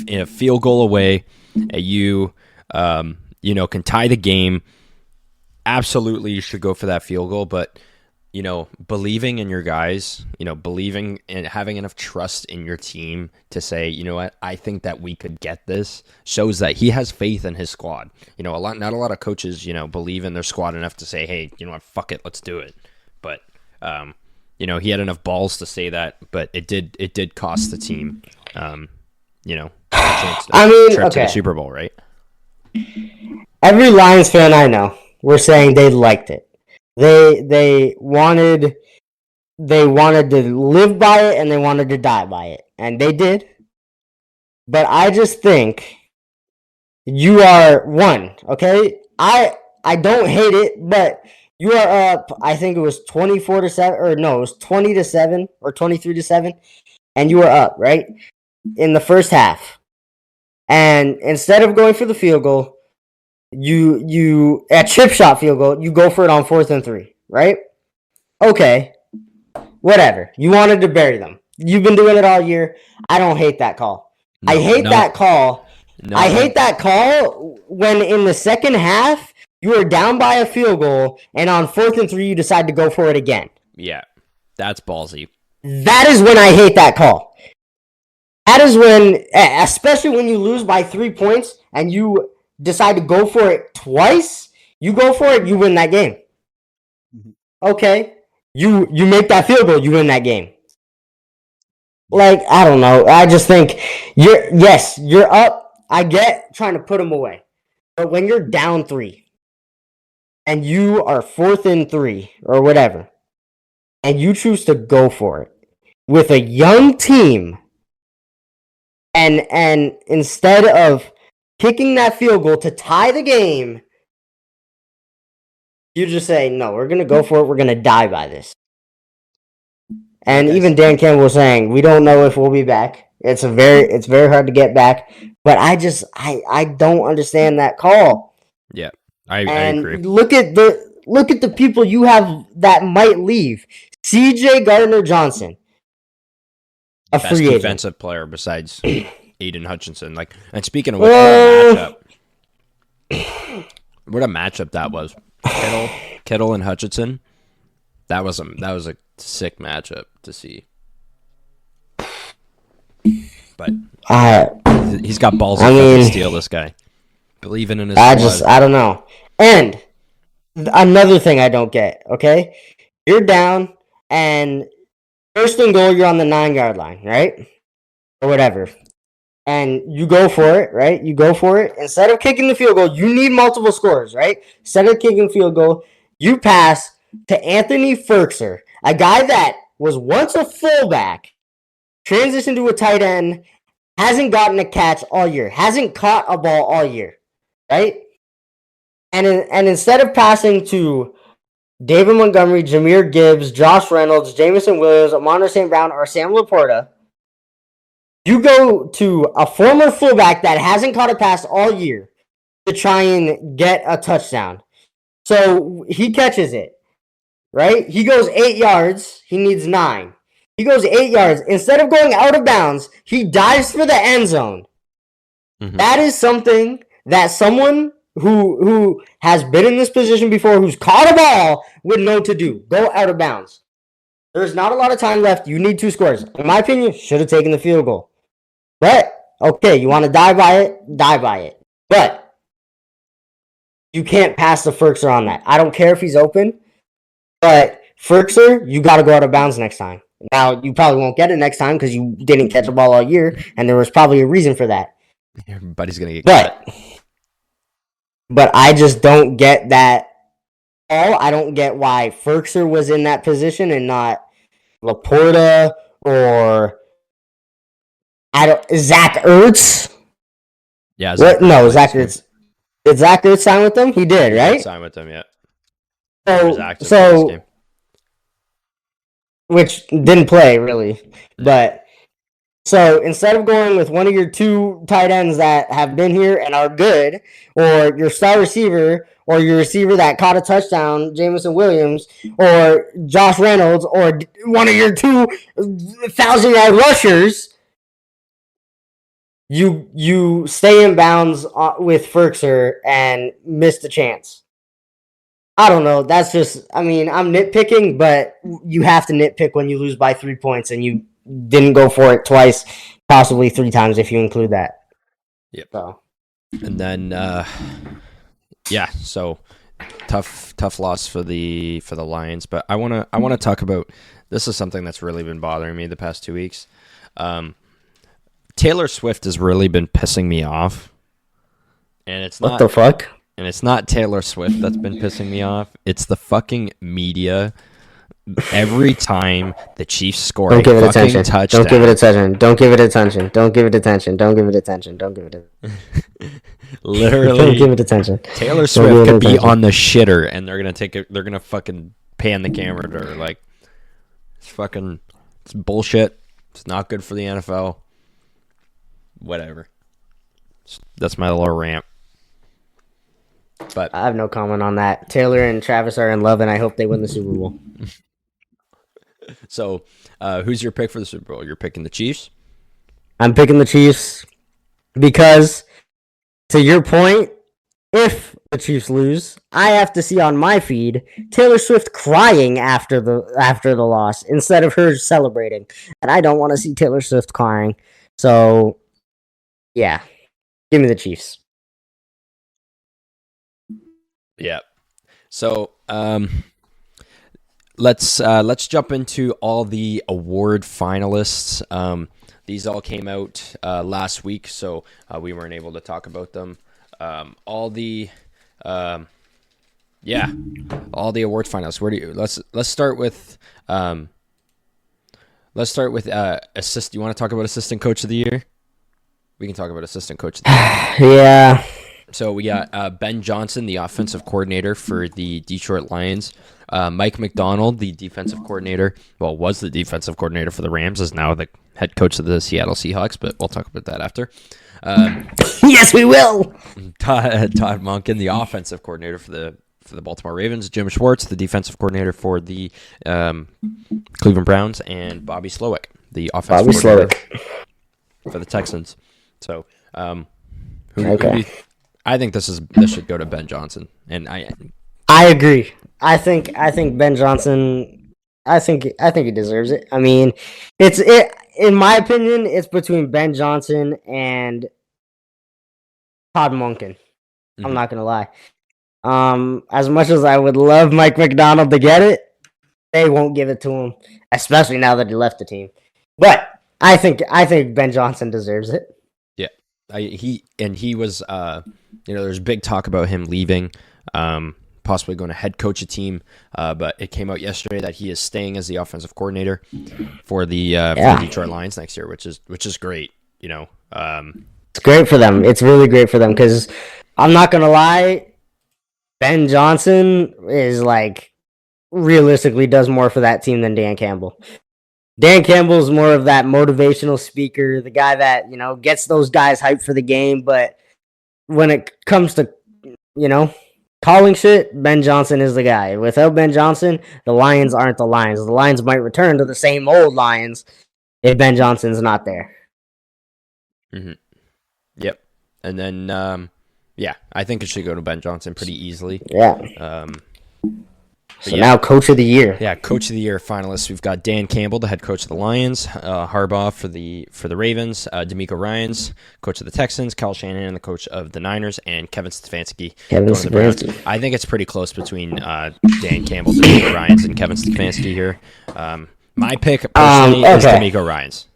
in a field goal away, you can tie the game. Absolutely, you should go for that field goal, but believing in your guys, believing and having enough trust in your team to say, you know what, I think that we could get this, shows that he has faith in his squad. Not a lot of coaches, believe in their squad enough to say, hey, you know what, fuck it, let's do it. But he had enough balls to say that, but it did cost the team, a chance to the Super Bowl, right? Every Lions fan I know were saying they liked it. They wanted to live by it and they wanted to die by it, and they did. But I just think you are okay. I don't hate it, but you are up. I think it was 24-7, or no, it was 20-7 or 23-7, and you were up right in the first half. And instead of going for the field goal, you at chip shot field goal, you go for it on 4th and 3, right? Okay, whatever. You wanted to bury them. You've been doing it all year. I don't hate that call. I hate that call. I hate that call when in the second half you are down by a field goal and on 4th and 3 you decide to go for it again. Yeah, that's ballsy. That is when I hate that call. That is when, especially when you lose by 3 points and you decide to go for it twice, you go for it, you win that game. Okay, you make that field goal, you win that game. Like, I don't know. I just think you're up. I get trying to put them away, but when you're down 3 and you are 4th and 3 or whatever, and you choose to go for it, with a young team, and instead of kicking that field goal to tie the game, you just say, no, we're going to go for it. We're going to die by this. And even Dan Campbell was saying, we don't know if we'll be back. It's very hard to get back. But I don't understand that call. Yeah, I agree. Look at the people you have that might leave. C.J. Gardner-Johnson, a best free agent. Defensive player besides Aiden Hutchinson. And speaking of which, what a matchup that was. Kittle and Hutchinson. That was a sick matchup to see. But he's got balls to steal this guy. Believing in his squad. I don't know. And another thing I don't get, okay? You're down, and first and goal, you're on the 9-yard line, right? Or whatever. And you go for it, right? You go for it. Instead of kicking the field goal, you need multiple scores, right? Instead of kicking field goal, you pass to Anthony Ferkser, a guy that was once a fullback, transitioned to a tight end, hasn't gotten a catch all year, hasn't caught a ball all year, right? And instead of passing to David Montgomery, Jahmyr Gibbs, Josh Reynolds, Jamison Williams, Amon St. Brown, or Sam Laporta, you go to a former fullback that hasn't caught a pass all year to try and get a touchdown. So he catches it, right? He goes 8 yards. He needs 9. He goes 8 yards. Instead of going out of bounds, he dives for the end zone. Mm-hmm. That is something that someone who has been in this position before, who's caught a ball, would know to do. Go out of bounds. There's not a lot of time left. You need 2 scores. In my opinion, should have taken the field goal. But, okay, you want to die by it? Die by it. But you can't pass the Ferkser on that. I don't care if he's open, but Ferkser, you got to go out of bounds next time. Now, you probably won't get it next time because you didn't catch a ball all year, and there was probably a reason for that. Everybody's going to get cut. But I just don't get that call. I don't get why Ferkser was in that position and not Laporta or Zach Ertz. Yeah, Zach Ertz. Did Zach Ertz sign with them? He did, right? Sign with them, yeah. So which didn't play really, but so instead of going with one of your 2 tight ends that have been here and are good, or your star receiver, or your receiver that caught a touchdown, Jamison Williams, or Josh Reynolds, or one of your 2 1,000-yard rushers, you stay in bounds with Ferkser and miss the chance. I don't know. That's just, I'm nitpicking, but you have to nitpick when you lose by 3 points and you didn't go for it twice, possibly 3 times if you include that. Yep. So. And then, so tough loss for the Lions. But I wanna talk about, this is something that's really been bothering me the past 2 weeks. Taylor Swift has really been pissing me off, and it's not. What the fuck? And it's not Taylor Swift that's been pissing me off. It's the fucking media. Every time the Chiefs score a fucking touchdown. Don't give it attention. Don't give it attention. Don't give it attention. Don't give it attention. Don't give it attention. Literally. Don't give it attention. Taylor Swift could be on the shitter, and they're gonna fucking pan the camera to her. Like, it's bullshit. It's not good for the NFL. Whatever. That's my little rant. But I have no comment on that. Taylor and Travis are in love, and I hope they win the Super Bowl. So, who's your pick for the Super Bowl? You're picking the Chiefs? I'm picking the Chiefs because, to your point, if the Chiefs lose, I have to see on my feed Taylor Swift crying after the loss instead of her celebrating, and I don't want to see Taylor Swift crying. So, yeah, give me the Chiefs. Yeah. So let's jump into all the award finalists. These all came out last week, so we weren't able to talk about them. All the award finalists. Let's start with Let's start with assist. You want to talk about assistant coach of the year? We can talk about assistant coach of the year. Yeah. So we got Ben Johnson, the offensive coordinator for the Detroit Lions. Mike McDonald, the defensive coordinator, was the defensive coordinator for the Rams, is now the head coach of the Seattle Seahawks, but we'll talk about that after. Yes, we will. Todd Monken, the offensive coordinator for the Baltimore Ravens. Jim Schwartz, the defensive coordinator for the Cleveland Browns, and Bobby Slowick, the offensive coordinator for the Texans. So, I think this should go to Ben Johnson, and I agree. I think Ben Johnson. I think he deserves it. I mean, it's in my opinion, it's between Ben Johnson and Todd Monken. I'm not gonna lie. As much as I would love Mike McDonald to get it, they won't give it to him, especially now that he left the team. But I think Ben Johnson deserves it. Yeah, he was. There's big talk about him leaving, possibly going to head coach a team. But it came out yesterday that he is staying as the offensive coordinator for the Detroit Lions next year, which is great. It's great for them. It's really great for them because I'm not gonna lie, Ben Johnson is realistically does more for that team than Dan Campbell. Dan Campbell's more of that motivational speaker, the guy that, gets those guys hyped for the game. But when it comes to, calling shit, Ben Johnson is the guy. Without Ben Johnson, the Lions aren't the Lions. The Lions might return to the same old Lions if Ben Johnson's not there. Mm-hmm. Yep. And then, I think it should go to Ben Johnson pretty easily. Yeah. Now coach of the year. Yeah, coach of the year finalists. We've got Dan Campbell, the head coach of the Lions, Harbaugh for the Ravens, D'Amico Ryans, coach of the Texans, Kyle Shanahan, the coach of the Niners, and Kevin Stefanski. I think it's pretty close between Dan Campbell, D'Amico Ryans, and Kevin Stefanski here. My pick personally is D'Amico Ryans.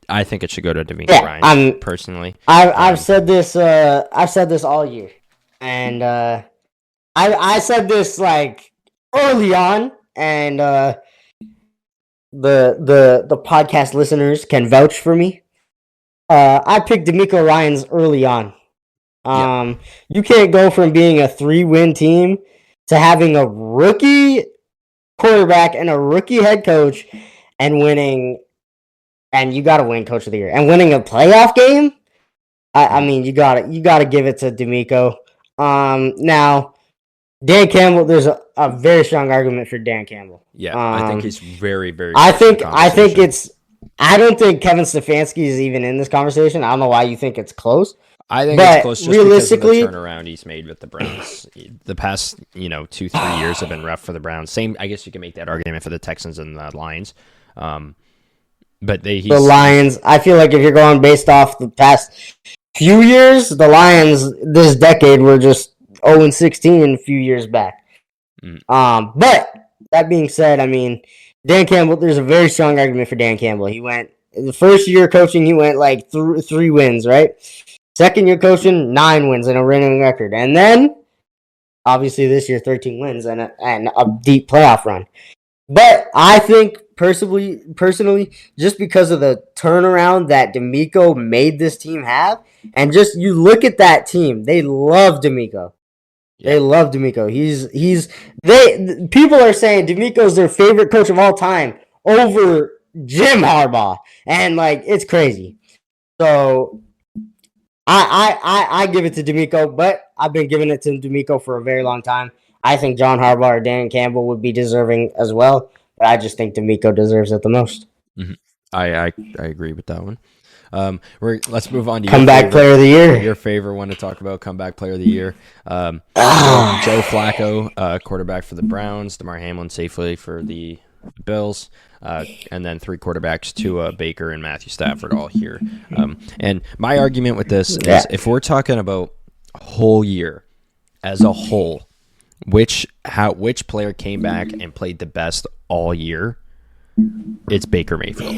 I think it should go to D'Amico Ryans personally. I've said this. I've said this all year, and I said this early on, and the podcast listeners can vouch for me. I picked D'Amico Ryans early on. You can't go from being a 3-win team to having a rookie quarterback and a rookie head coach and winning, and you got to win coach of the year and winning a playoff game. I mean, you got to give it to D'Amico. Now, Dan Campbell, there's a very strong argument for Dan Campbell. Yeah, I think he's very, very. I think it's. I don't think Kevin Stefanski is even in this conversation. I don't know why you think it's close. I think it's close just realistically, because of the turnaround he's made with the Browns. The past 2-3 years have been rough for the Browns. Same, I guess you can make that argument for the Texans and the Lions. But the Lions, I feel like if you're going based off the past few years, the Lions this decade were just 0-16 a few years back. But that being said, I mean, Dan Campbell, there's a very strong argument for Dan Campbell. He went, the first year coaching, he went 3 wins, right? Second year coaching, 9 wins and a winning record. And then, obviously this year, 13 wins and a deep playoff run. But I think, personally, just because of the turnaround that D'Amico made this team have, and just you look at that team, they love D'Amico. Yeah. They love D'Amico. People are saying D'Amico's their favorite coach of all time over Jim Harbaugh, and it's crazy. So I give it to D'Amico, but I've been giving it to D'Amico for a very long time. I think John Harbaugh or Dan Campbell would be deserving as well, but I just think D'Amico deserves it the most. Mm-hmm. I agree with that one. Let's move on to comeback player of the year. Your favorite one to talk about, comeback player of the year. Joe Flacco, quarterback for the Browns. Damar Hamlin safely for the Bills, and then 3 quarterbacks, Tua, Baker, and Matthew Stafford all here. And my argument with this is, if we're talking about a whole year as a whole, which player came back and played the best all year, it's Baker Mayfield.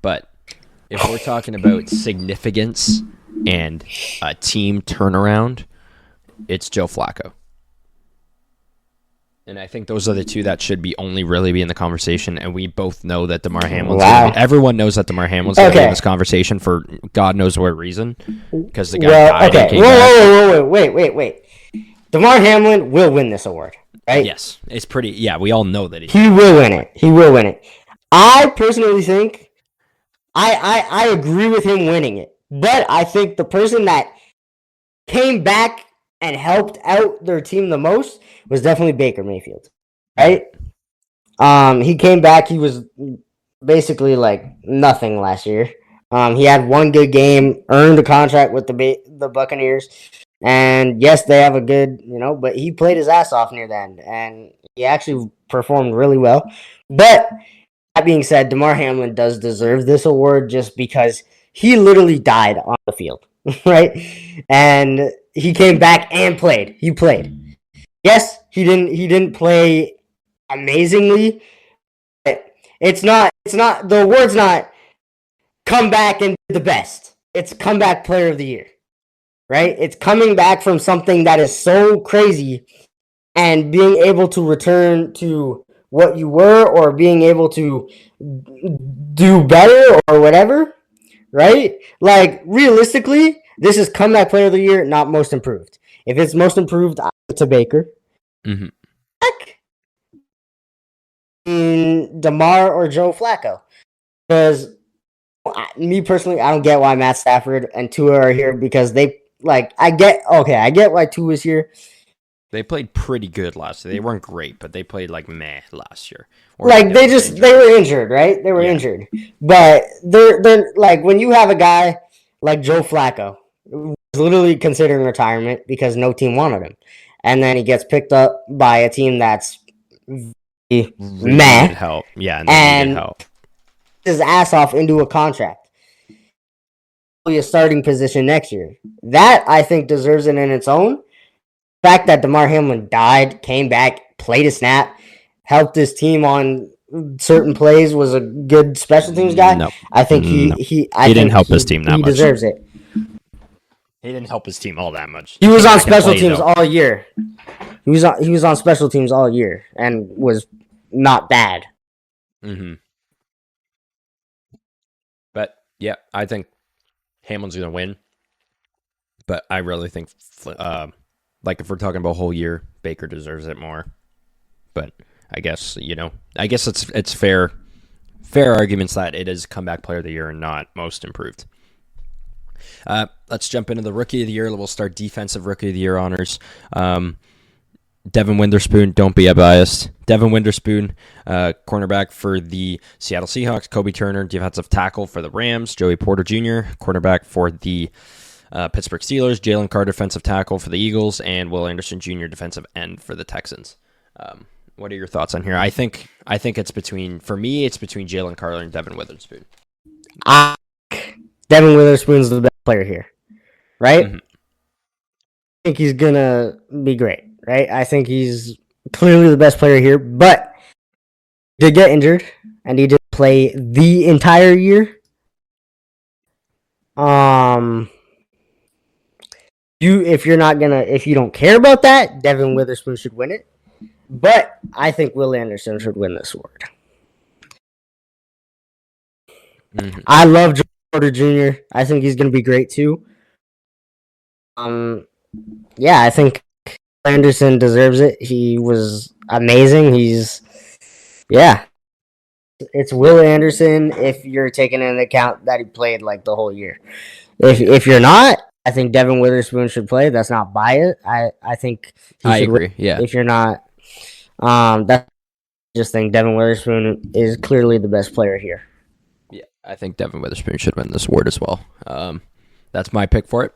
But if we're talking about significance and a team turnaround, it's Joe Flacco. And I think those are the two that should be only really be in the conversation. And we both know that DeMar Hamlin's everyone knows that DeMar Hamlin's going to be in this conversation for God knows what reason. Because the guy died and came back. Wait. DeMar Hamlin will win this award, right? Yes. It's pretty, we all know that he will win it. He will win it. I personally think, I agree with him winning it. But I think the person that came back and helped out their team the most was definitely Baker Mayfield, right? He came back. He was basically like nothing last year. He had one good game, earned a contract with the Buccaneers, and yes, they have a good, but he played his ass off near the end, and he actually performed really well. But that being said, DeMar Hamlin does deserve this award just because he literally died on the field, right? And he came back and played. He played. Yes, he didn't play amazingly. But it's not the award's not come back and be the best. It's comeback player of the year. Right? It's coming back from something that is so crazy and being able to return to what you were or being able to do better or whatever. Right? Like, realistically, this is comeback player of the year, not most improved. If it's most improved, I'll give it to Baker. Mm-hmm. DeMar or Joe Flacco. Because me personally, I don't get why Matt Stafford and Tua are here because they, I get why Tua is here. They played pretty good last year. They weren't great, but they played meh last year. They were injured, right? They were injured. But they're when you have a guy like Joe Flacco, who was literally considering retirement because no team wanted him. And then he gets picked up by a team that's really meh. Help. Yeah, and help. His ass off into a contract. A starting position next year. That, I think, deserves it in its own. The fact that DeMar Hamlin died, came back, played a snap, helped his team on certain plays, was a good special teams guy. No. I think he didn't help his team that much. He deserves it. He didn't help his team all that much. He was on special teams all year. He was on special teams all year and was not bad. Mm-hmm. But yeah, I think Hamlin's gonna win. But I really think, if we're talking about whole year, Baker deserves it more. But I guess it's fair arguments that it is comeback player of the year and not most improved. Let's jump into the rookie of the year. We'll start defensive rookie of the year honors. Devin Witherspoon, don't be biased. Devin Witherspoon, cornerback for the Seattle Seahawks. Kobe Turner, defensive tackle for the Rams. Joey Porter Jr., cornerback for the Pittsburgh Steelers. Jalen Carter, defensive tackle for the Eagles. And Will Anderson Jr., defensive end for the Texans. What are your thoughts on here? I think it's between Jalen Carter and Devin Witherspoon. Devin Witherspoon's the best player here, right? Mm-hmm. I think he's gonna be great, right? I think he's clearly the best player here, but he did get injured and he did play the entire year. If you don't care about that, Devin Witherspoon should win it. But I think Will Anderson should win this award. Mm-hmm. I love Joe Porter Jr. I think he's going to be great too. I think Anderson deserves it. He was amazing. It's Will Anderson if you're taking into account that he played the whole year. If you're not, I think Devin Witherspoon should play. That's not biased. I think I agree. Yeah. If you're not, I just think Devin Witherspoon is clearly the best player here. Yeah, I think Devin Witherspoon should win this award as well. That's my pick for it.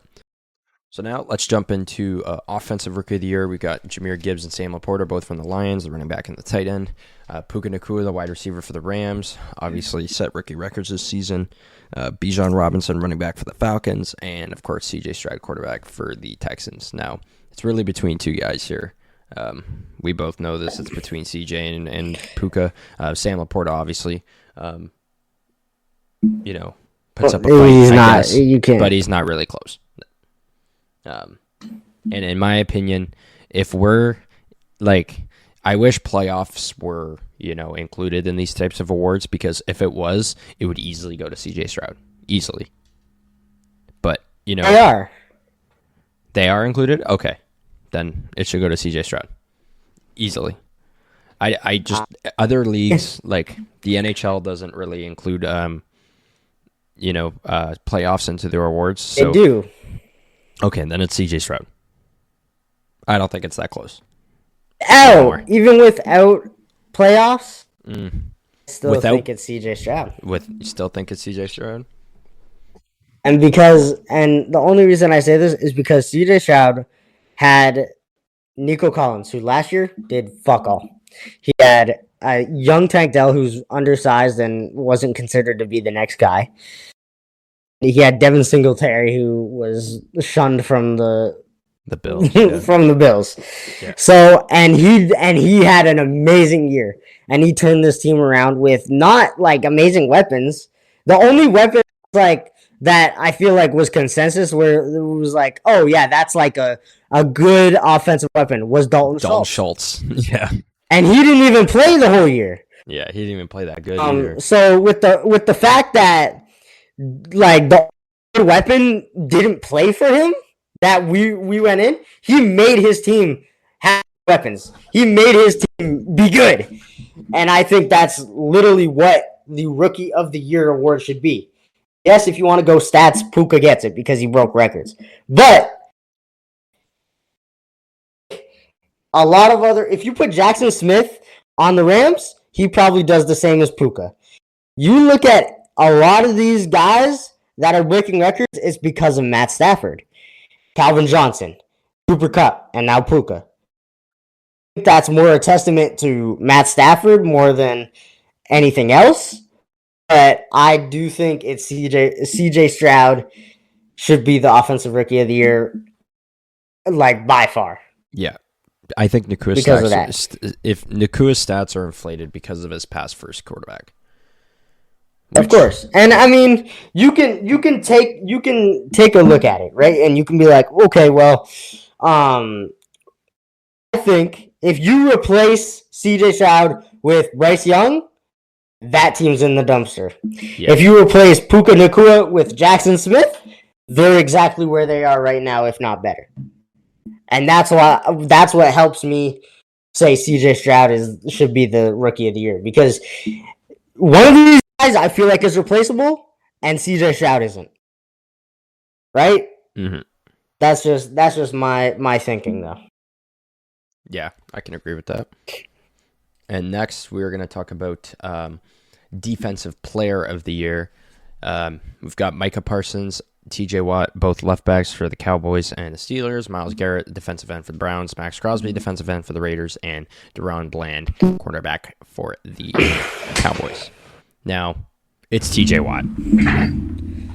So now let's jump into offensive rookie of the year. We got Jahmyr Gibbs and Sam Laporta, both from the Lions, the running back and the tight end. Puka Nacua, the wide receiver for the Rams, obviously set rookie records this season. Bijan Robinson, running back for the Falcons, and of course CJ Stroud, quarterback for the Texans. Now it's really between two guys here. We both know this. It's between CJ and Puka. Sam Laporta, obviously, puts up a fight, but he's not really close. And in my opinion, if we're I wish playoffs were, included in these types of awards, because if it was, it would easily go to CJ Stroud. Easily. But, They are. They are included? Okay. Then it should go to CJ Stroud. Easily. I just, other leagues, like the NHL doesn't really include, playoffs into their awards. So, they do. Okay, then it's CJ Stroud. I don't think it's that close. Even without playoffs, I still think it's CJ Stroud. You still think it's CJ Stroud? And the only reason I say this is because CJ Stroud had Nico Collins, who last year did fuck all. He had a young Tank Dell who's undersized and wasn't considered to be the next guy. He had Devin Singletary, who was shunned from the Bills, yeah. from the Bills. Yeah. So and he had an amazing year, and he turned this team around with not like amazing weapons. The only weapon like that I feel like was consensus where it was like, oh yeah, that's like a good offensive weapon was Dalton Schultz. Yeah. And he didn't even play the whole year. Yeah, he didn't even play that good either. So with the fact that like the weapon didn't play for him, that we went in, he made his team have weapons. He made his team be good. And I think that's literally what the Rookie of the Year award should be. Yes, if you want to go stats, Puka gets it because he broke records. But a lot of if you put Jackson Smith on the Rams, he probably does the same as Puka. You look at a lot of these guys that are breaking records, it's because of Matt Stafford, Calvin Johnson, Cooper Kupp, and now Puka. I think that's more a testament to Matt Stafford more than anything else. But I do think it's CJ Stroud should be the Offensive Rookie of the Year, like by far. Yeah. I think Nakua's stats are inflated because of his pass first quarterback. Of course. And I mean, you can take a look at it, right? And you can be like, okay, well, I think if you replace CJ Stroud with Bryce Young, that team's in the dumpster. Yeah. If you replace Puka Nacua with Jackson Smith, they're exactly where they are right now, if not better. And that's what helps me say CJ Stroud should be the Rookie of the Year, because one of these guys I feel like is replaceable, and CJ Stroud isn't. Right? Mm-hmm. That's just my thinking, though. Yeah, I can agree with that. And next, we're going to talk about Defensive Player of the Year. We've got Micah Parsons, TJ Watt, both left backs for the Cowboys and the Steelers. Myles Garrett, defensive end for the Browns. Max Crosby, defensive end for the Raiders. And Deron Bland, cornerback for the Cowboys. Now, it's TJ Watt.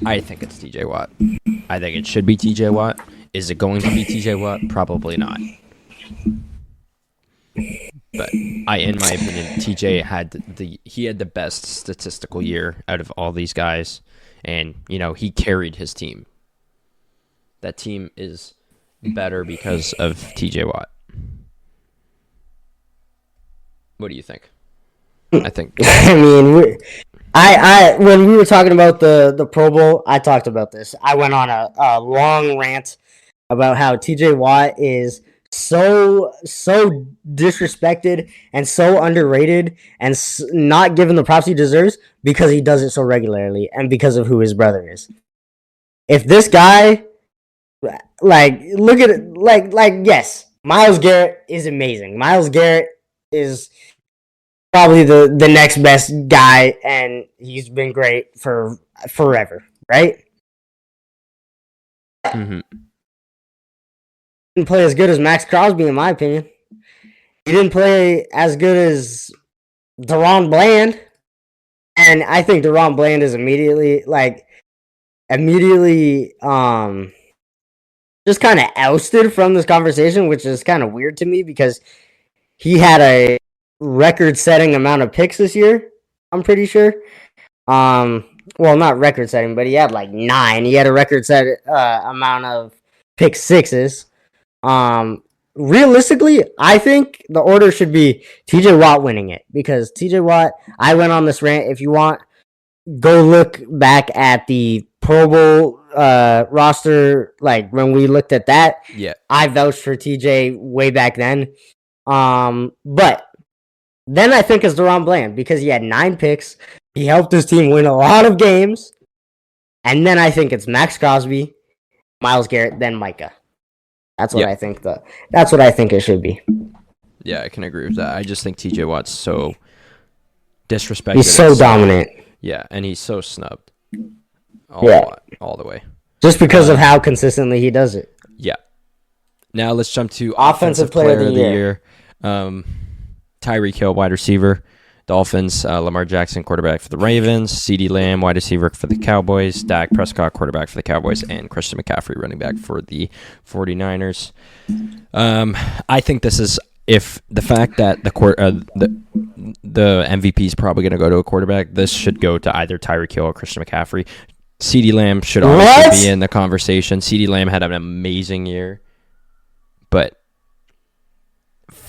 I think it's TJ Watt. I think it should be TJ Watt. Is it going to be TJ Watt? Probably not. But in my opinion, TJ had the best statistical year out of all these guys. And, he carried his team. That team is better because of TJ Watt. What do you think? I think. I mean, when we were talking about the Pro Bowl, I talked about this. I went on a long rant about how TJ Watt is so disrespected and so underrated and not given the props he deserves because he does it so regularly and because of who his brother is. If this guy, look at it, yes, Myles Garrett is amazing. Myles Garrett is probably the next best guy, and he's been great for forever, right? Mm-hmm. Didn't play as good as Max Crosby, in my opinion. He didn't play as good as Deron Bland, and I think Deron Bland is immediately just kind of ousted from this conversation, which is kind of weird to me because he had a record-setting amount of picks this year, I'm pretty sure. Well, not record-setting, but he had 9. He had a record-set amount of pick sixes. realistically, I think the order should be TJ Watt winning it, because TJ Watt, I went on this rant. If you want, go look back at the Pro Bowl roster, like when we looked at that. Yeah. I vouched for TJ way back then. But then I think it's DaRon Bland, because he had 9 picks. He helped his team win a lot of games. And then I think it's Max Crosby, Myles Garrett, then Micah. That's what I think. That's what I think it should be. Yeah, I can agree with that. I just think TJ Watt's so disrespected. He's so dominant. Yeah, and he's so snubbed. All the way. Just because of how consistently he does it. Yeah. Now let's jump to Offensive Player of the Year. Tyreek Hill, wide receiver, Dolphins. Lamar Jackson, quarterback for the Ravens. CeeDee Lamb, wide receiver for the Cowboys. Dak Prescott, quarterback for the Cowboys. And Christian McCaffrey, running back for the 49ers. I think this is, if the fact that the MVP is probably going to go to a quarterback, this should go to either Tyreek Hill or Christian McCaffrey. CeeDee Lamb should obviously be in the conversation. CeeDee Lamb had an amazing year, but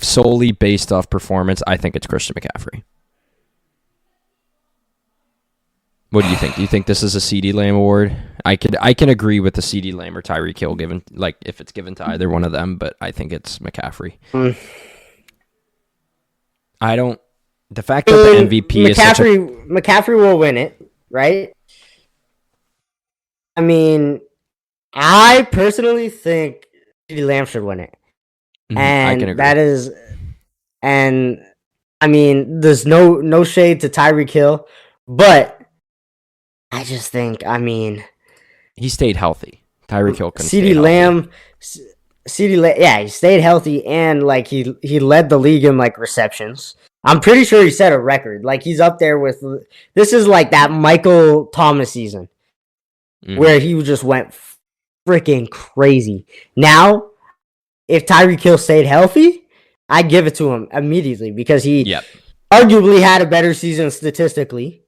solely based off performance, I think it's Christian McCaffrey. What do you think? Do you think this is a CeeDee Lamb award? I can agree with the CeeDee Lamb or Tyreek Hill given, like, if it's given to either one of them, but I think it's McCaffrey. I don't. The fact that the MVP is McCaffrey will win it, right? I mean, I personally think CeeDee Lamb should win it. And I can agree. That is, and I mean, there's no shade to Tyreek Hill, but I just think, I mean, he stayed healthy. Tyreek Hill couldn't CeeDee Lamb, yeah, he stayed healthy, and like he led the league in like receptions. I'm pretty sure he set a record. Like, he's up there with, this is like that Michael Thomas season where he just went freaking crazy. Now, if Tyreek Hill stayed healthy, I'd give it to him immediately, because he arguably had a better season statistically,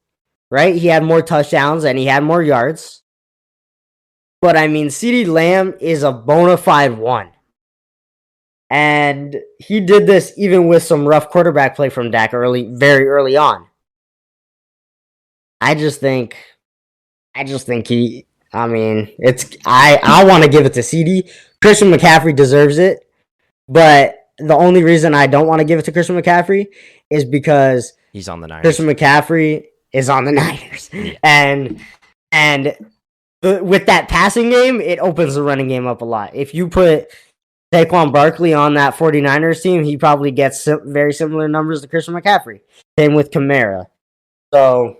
right? He had more touchdowns and he had more yards. But I mean, CeeDee Lamb is a bona fide one. And he did this even with some rough quarterback play from Dak very early on. I just think he, I mean, I want to give it to CeeDee. Christian McCaffrey deserves it, but the only reason I don't want to give it to Christian McCaffrey is because he's on the Niners. Christian McCaffrey is on the Niners, and with that passing game, it opens the running game up a lot. If you put Saquon Barkley on that 49ers team, he probably gets very similar numbers to Christian McCaffrey. Same with Kamara. So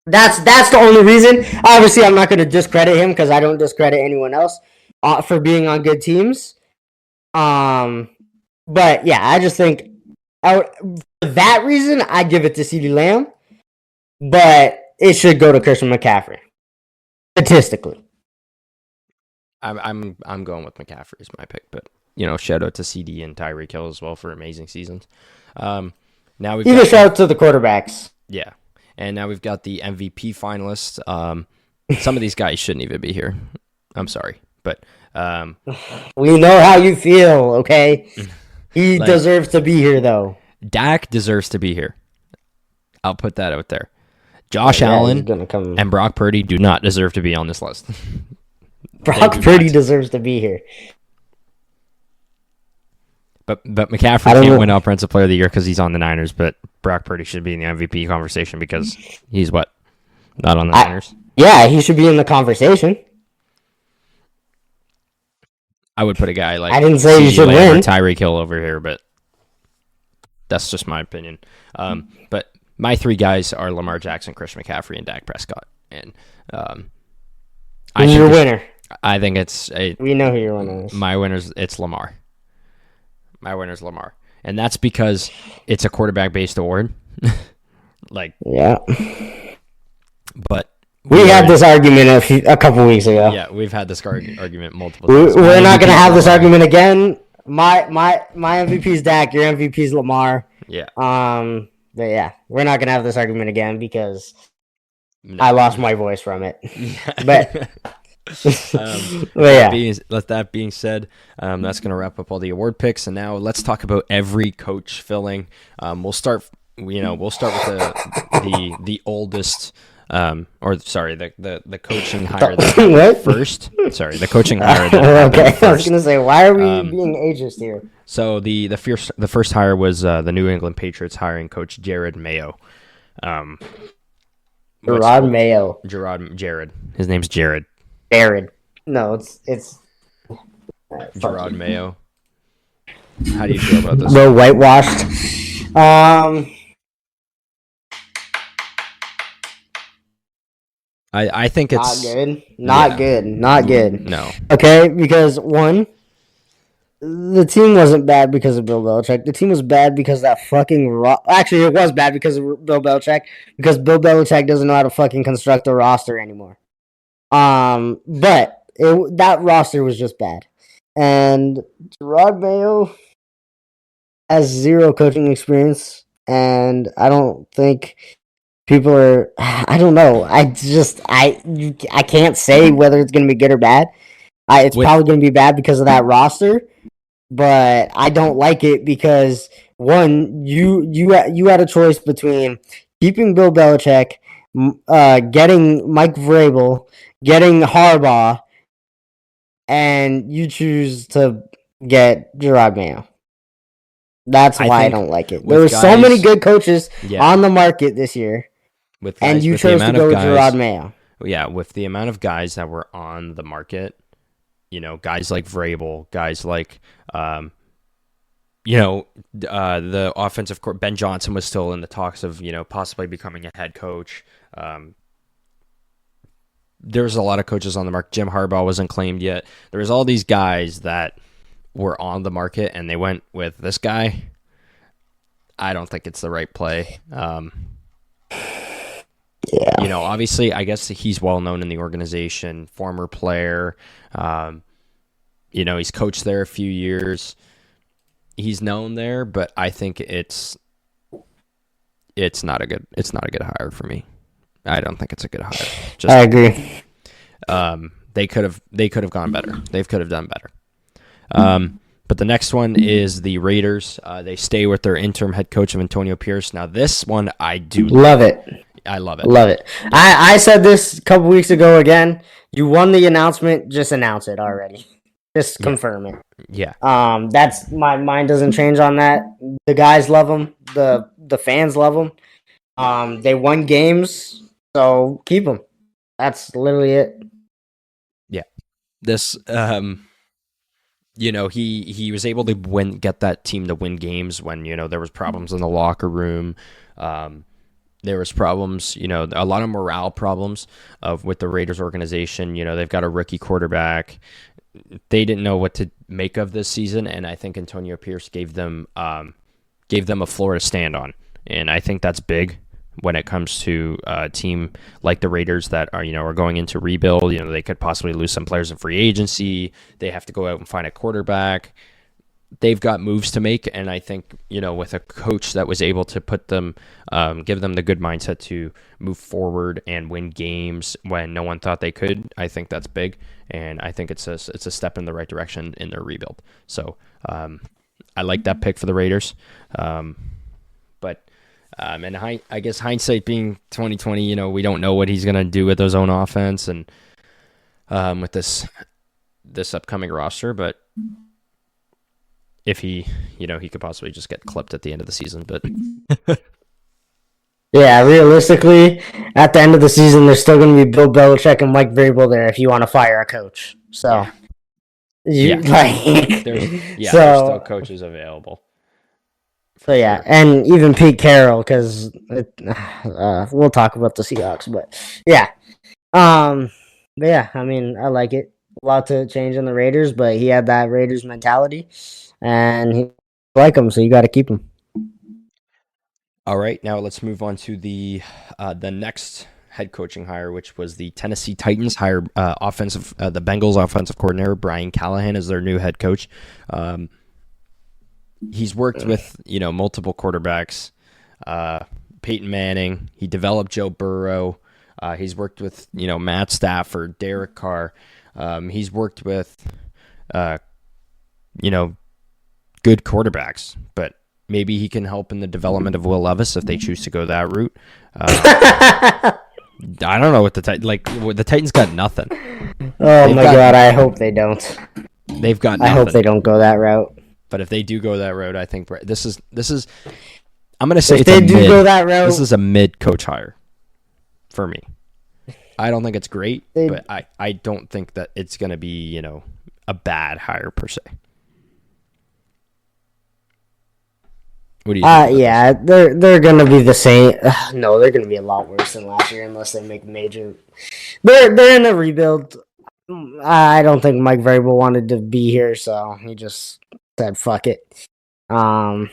that's the only reason. Obviously, I'm not going to discredit him, because I don't discredit anyone else for being on good teams. But yeah, I just think for that reason, I give it to CeeDee Lamb, but it should go to Christian McCaffrey statistically. I'm going with McCaffrey as my pick, but shout out to CD and Tyreek Hill as well for amazing seasons. Now we've got shout out to the quarterbacks. Yeah, and now we've got the MVP finalists. Some of these guys shouldn't even be here. I'm sorry, but we know how you feel. Okay, he deserves to be here, though. Dak deserves to be here. I'll put that out there. Josh Allen and Brock Purdy do not deserve to be on this list. Brock Purdy deserves to be here. But McCaffrey can't win Offensive Player of the Year because he's on the Niners, but Brock Purdy should be in the MVP conversation because he's what? Not on the Niners? Yeah, he should be in the conversation. I would put a guy like I didn't say he should win. Tyreek Hill over here, but that's just my opinion. But my three guys are Lamar Jackson, Christian McCaffrey, and Dak Prescott. And who's your winner? I think we know who your winner is. My winner's it's Lamar. My winner's Lamar. And that's because it's a quarterback-based award. Yeah. But we had this argument a couple weeks ago. Yeah, we've had this argument multiple times. We're not going to have this argument again. My MVP is Dak. Your MVP is Lamar. Yeah. But yeah, we're not going to have this argument again because I lost my voice from it. Yeah. But That being said, that's going to wrap up all the award picks, and now let's talk about every coach filling. We'll start with the oldest, the coaching hire that first. Sorry, the coaching hire that okay. First. I was going to say, why are we being ageist here? So the first hire was the New England Patriots hiring coach Jared Mayo. Jared. His name's Jared. No, it's Gerard Mayo. How do you feel about this? The whitewashed. I think it's not good. No. Okay, because one, the team wasn't bad because of Bill Belichick. The team was bad because that fucking actually, it was bad because of Bill Belichick. Because Bill Belichick doesn't know how to fucking construct a roster anymore. But that roster was just bad. And Gerard Mayo has zero coaching experience, and I don't think people are. I don't know. I can't say whether it's going to be good or bad. It's probably going to be bad because of that roster. But I don't like it because one, you had a choice between keeping Bill Belichick, getting Mike Vrabel, getting Harbaugh, and you choose to get Gerard Mayo. That's why I don't like it. There were so many good coaches on the market this year, and you chose to go with Gerard Mayo. Yeah, with the amount of guys that were on the market, guys like Vrabel, guys like, the offensive court. Ben Johnson was still in the talks of, possibly becoming a head coach. There's a lot of coaches on the market. Jim Harbaugh wasn't claimed yet. There was all these guys that were on the market, and they went with this guy. I don't think it's the right play. Obviously, I guess he's well known in the organization, former player. He's coached there a few years. He's known there, but I think it's not a good hire for me. I don't think it's a good hire. I agree. They could have gone better. They could have done better. But the next one is the Raiders. They stay with their interim head coach of Antonio Pierce. Now this one I do love it. I love it. Love it. I said this a couple weeks ago again. You won the announcement, just announce it already. Just confirm it. Yeah. That's my mind doesn't change on that. The guys love them. The fans love them. They won games, so keep them. That's literally it. Yeah. This he was able to get that team to win games when, there was problems in the locker room. There was problems, a lot of morale problems with the Raiders organization. They've got a rookie quarterback. They didn't know what to make of this season, and I think Antonio Pierce gave them a floor to stand on, and I think that's big when it comes to a team like the Raiders that are going into rebuild. They could possibly lose some players in free agency. They have to go out and find a quarterback. They've got moves to make, and I think, with a coach that was able to put them, give them the good mindset to move forward and win games when no one thought they could, I think that's big, and I think it's a step in the right direction in their rebuild. So I like that pick for the Raiders. And I guess hindsight being 2020, we don't know what he's going to do with his own offense and with this upcoming roster, but if he could possibly just get clipped at the end of the season, but yeah, realistically, at the end of the season, there's still going to be Bill Belichick and Mike Vrabel there if you want to fire a coach. So, there's still coaches available. So yeah, and even Pete Carroll, because we'll talk about the Seahawks, but yeah, I mean, I like it. A lot to change in the Raiders, but he had that Raiders mentality, and he like him, so you got to keep him. All right, now let's move on to the next head coaching hire, which was the Tennessee Titans hired the Bengals offensive coordinator Brian Callahan as their new head coach. He's worked with multiple quarterbacks, Peyton Manning. He developed Joe Burrow. He's worked with Matt Stafford, Derek Carr. He's worked with good quarterbacks, but maybe he can help in the development of Will Levis if they choose to go that route. I don't know what the Titans got nothing. Oh my God! I hope they don't. They've got nothing. I hope they don't go that route. But if they do go that route, I think this is. I'm gonna say if they do go that route, this is a mid coach hire for me. I don't think it's great, but I don't think that it's gonna be a bad hire per se. What do you think? Yeah, they're gonna be the same. No, they're gonna be a lot worse than last year unless they make major. They're in a rebuild. I don't think Mike Vrabel wanted to be here, so he just said fuck it. Yeah,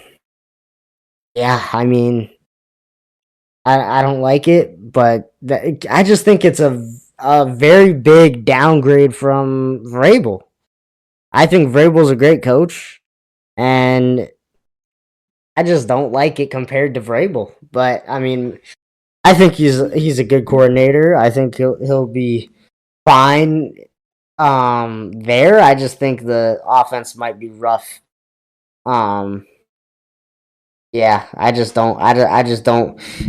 I mean, I don't like it, but I just think it's a very big downgrade from Vrabel. I think Vrabel's a great coach, and I just don't like it compared to Vrabel. But I mean, I think he's a good coordinator. I think he'll be fine there. I just think the offense might be rough. Yeah, I just don't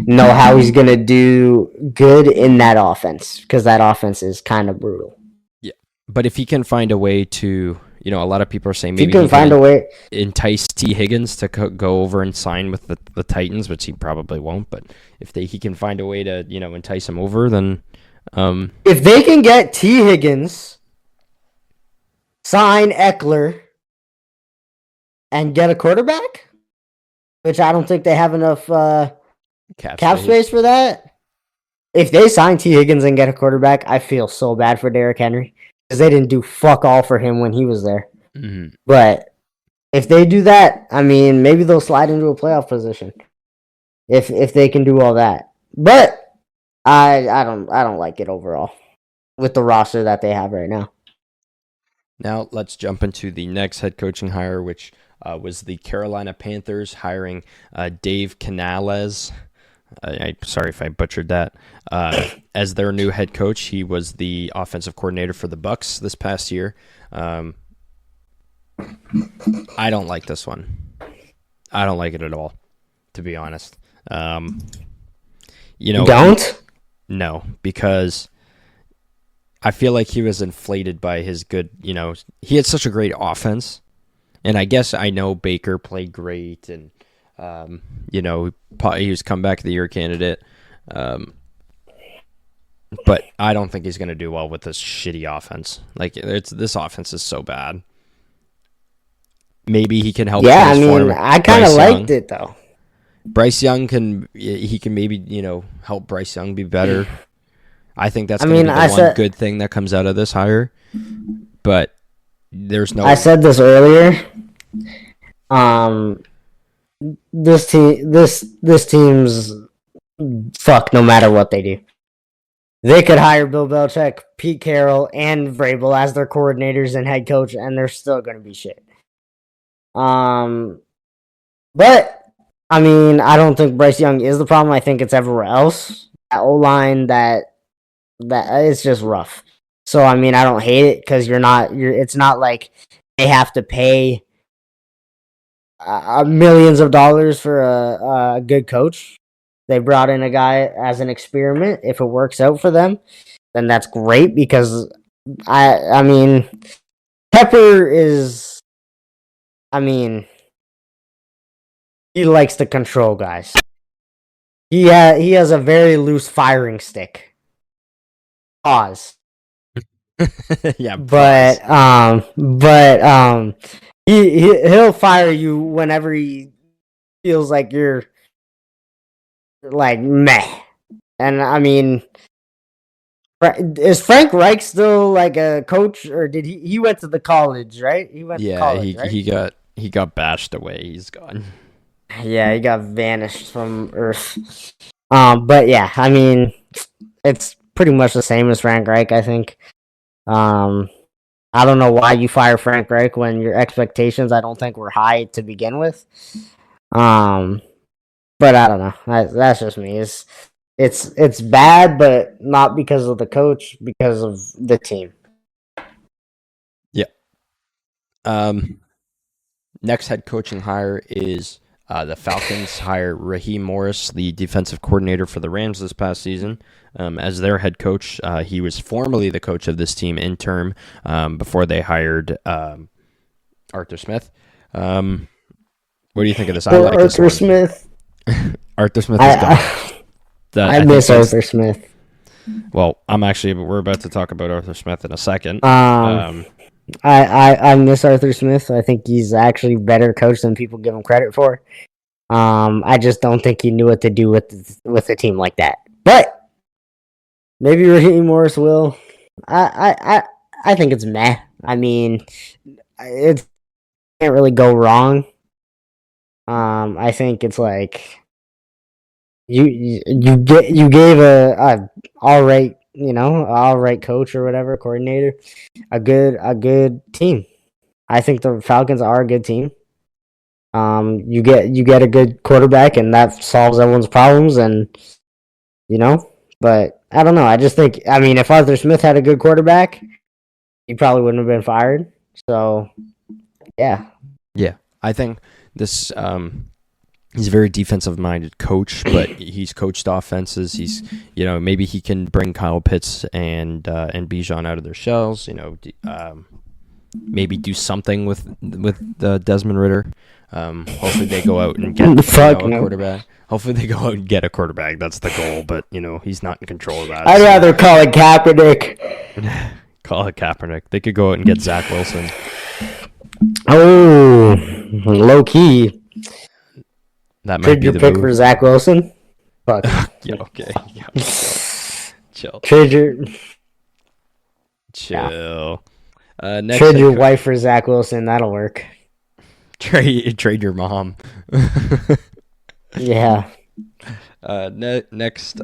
know how he's gonna do good in that offense because that offense is kind of brutal. Yeah, but if he can find a way to. A lot of people are saying maybe he can find a way entice T. Higgins to go over and sign with the Titans, which he probably won't. But if he can find a way to entice him over, then if they can get T. Higgins, sign Eckler, and get a quarterback, which I don't think they have enough cap space for that. If they sign T. Higgins and get a quarterback, I feel so bad for Derrick Henry. Because they didn't do fuck all for him when he was there. Mm-hmm. But if they do that, I mean, maybe they'll slide into a playoff position. If they can do all that. But I don't like it overall with the roster that they have right now. Now let's jump into the next head coaching hire, which was the Carolina Panthers hiring Dave Canales. Sorry if I butchered that. As their new head coach, he was the offensive coordinator for the Bucks this past year. I don't like this one. I don't like it at all, to be honest. Don't? No, because I feel like he was inflated by his good. He had such a great offense, and I guess I know Baker played great and. He was comeback of the year candidate. But I don't think he's going to do well with this shitty offense. Like this offense is so bad. Maybe he can help. Yeah, I mean, I kind of liked it though. Bryce Young can maybe help Bryce Young be better. I think that's going to be the one good thing that comes out of this hire. But there's no. I said this earlier. This team's fuck no matter what they do. They could hire Bill Belichick, Pete Carroll, and Vrabel as their coordinators and head coach, and they're still going to be shit. But I mean, I don't think Bryce Young is the problem. I think it's everywhere else. That O-line, that it's just rough. So I mean, I don't hate it because it's not like they have to pay millions of dollars for a good coach. They brought in a guy as an experiment. If it works out for them, then that's great because I mean, Pepper is, I mean, he likes to control guys. He has a very loose firing stick. Pause. Yeah, but he'll fire you whenever he feels like you're like meh. And I mean, is Frank Reich still like a coach, or did he went to the college, right? He went to college, right? he got bashed away. He's gone. Yeah, he got vanished from Earth. But yeah, I mean, it's pretty much the same as Frank Reich, I think. I don't know why you fire Frank Reich when your expectations, I don't think, were high to begin with. But I don't know. That's just me. it's bad, but not because of the coach, because of the team. Yeah. Next head coaching hire is the Falcons hire Raheem Morris, the defensive coordinator for the Rams this past season, as their head coach. He was formerly the coach of this team interim before they hired Arthur Smith. What do you think of this? I like Arthur Smith. Arthur Smith is gone. I miss Arthur Smith. Well, we're about to talk about Arthur Smith in a second. I miss Arthur Smith. I think he's actually a better coach than people give him credit for. I just don't think he knew what to do with a team like that. But maybe Raheem Morris will. I think it's meh. I mean, it can't really go wrong. I think it's like you gave a all right coach or whatever, coordinator, a good team. I think the Falcons are a good team. You get a good quarterback, and that solves everyone's problems, and but I don't know. I just think, I mean, if Arthur Smith had a good quarterback, he probably wouldn't have been fired. So, yeah. Yeah, I think this. He's a very defensive-minded coach, but he's coached offenses. He's, maybe he can bring Kyle Pitts and Bijan out of their shells. Maybe do something with Desmond Ridder. Hopefully they go out and get a quarterback. Hopefully they go out and get a quarterback. That's the goal, but he's not in control of that. I'd rather call it Kaepernick. Call it Kaepernick. They could go out and get Zach Wilson. Oh, low key. That might be your the pick move. for Zach Wilson. Fuck. Yeah, okay. Yeah. Chill. Trade your Trade your wife for Zach Wilson. That'll work. Trade your mom. Yeah. Next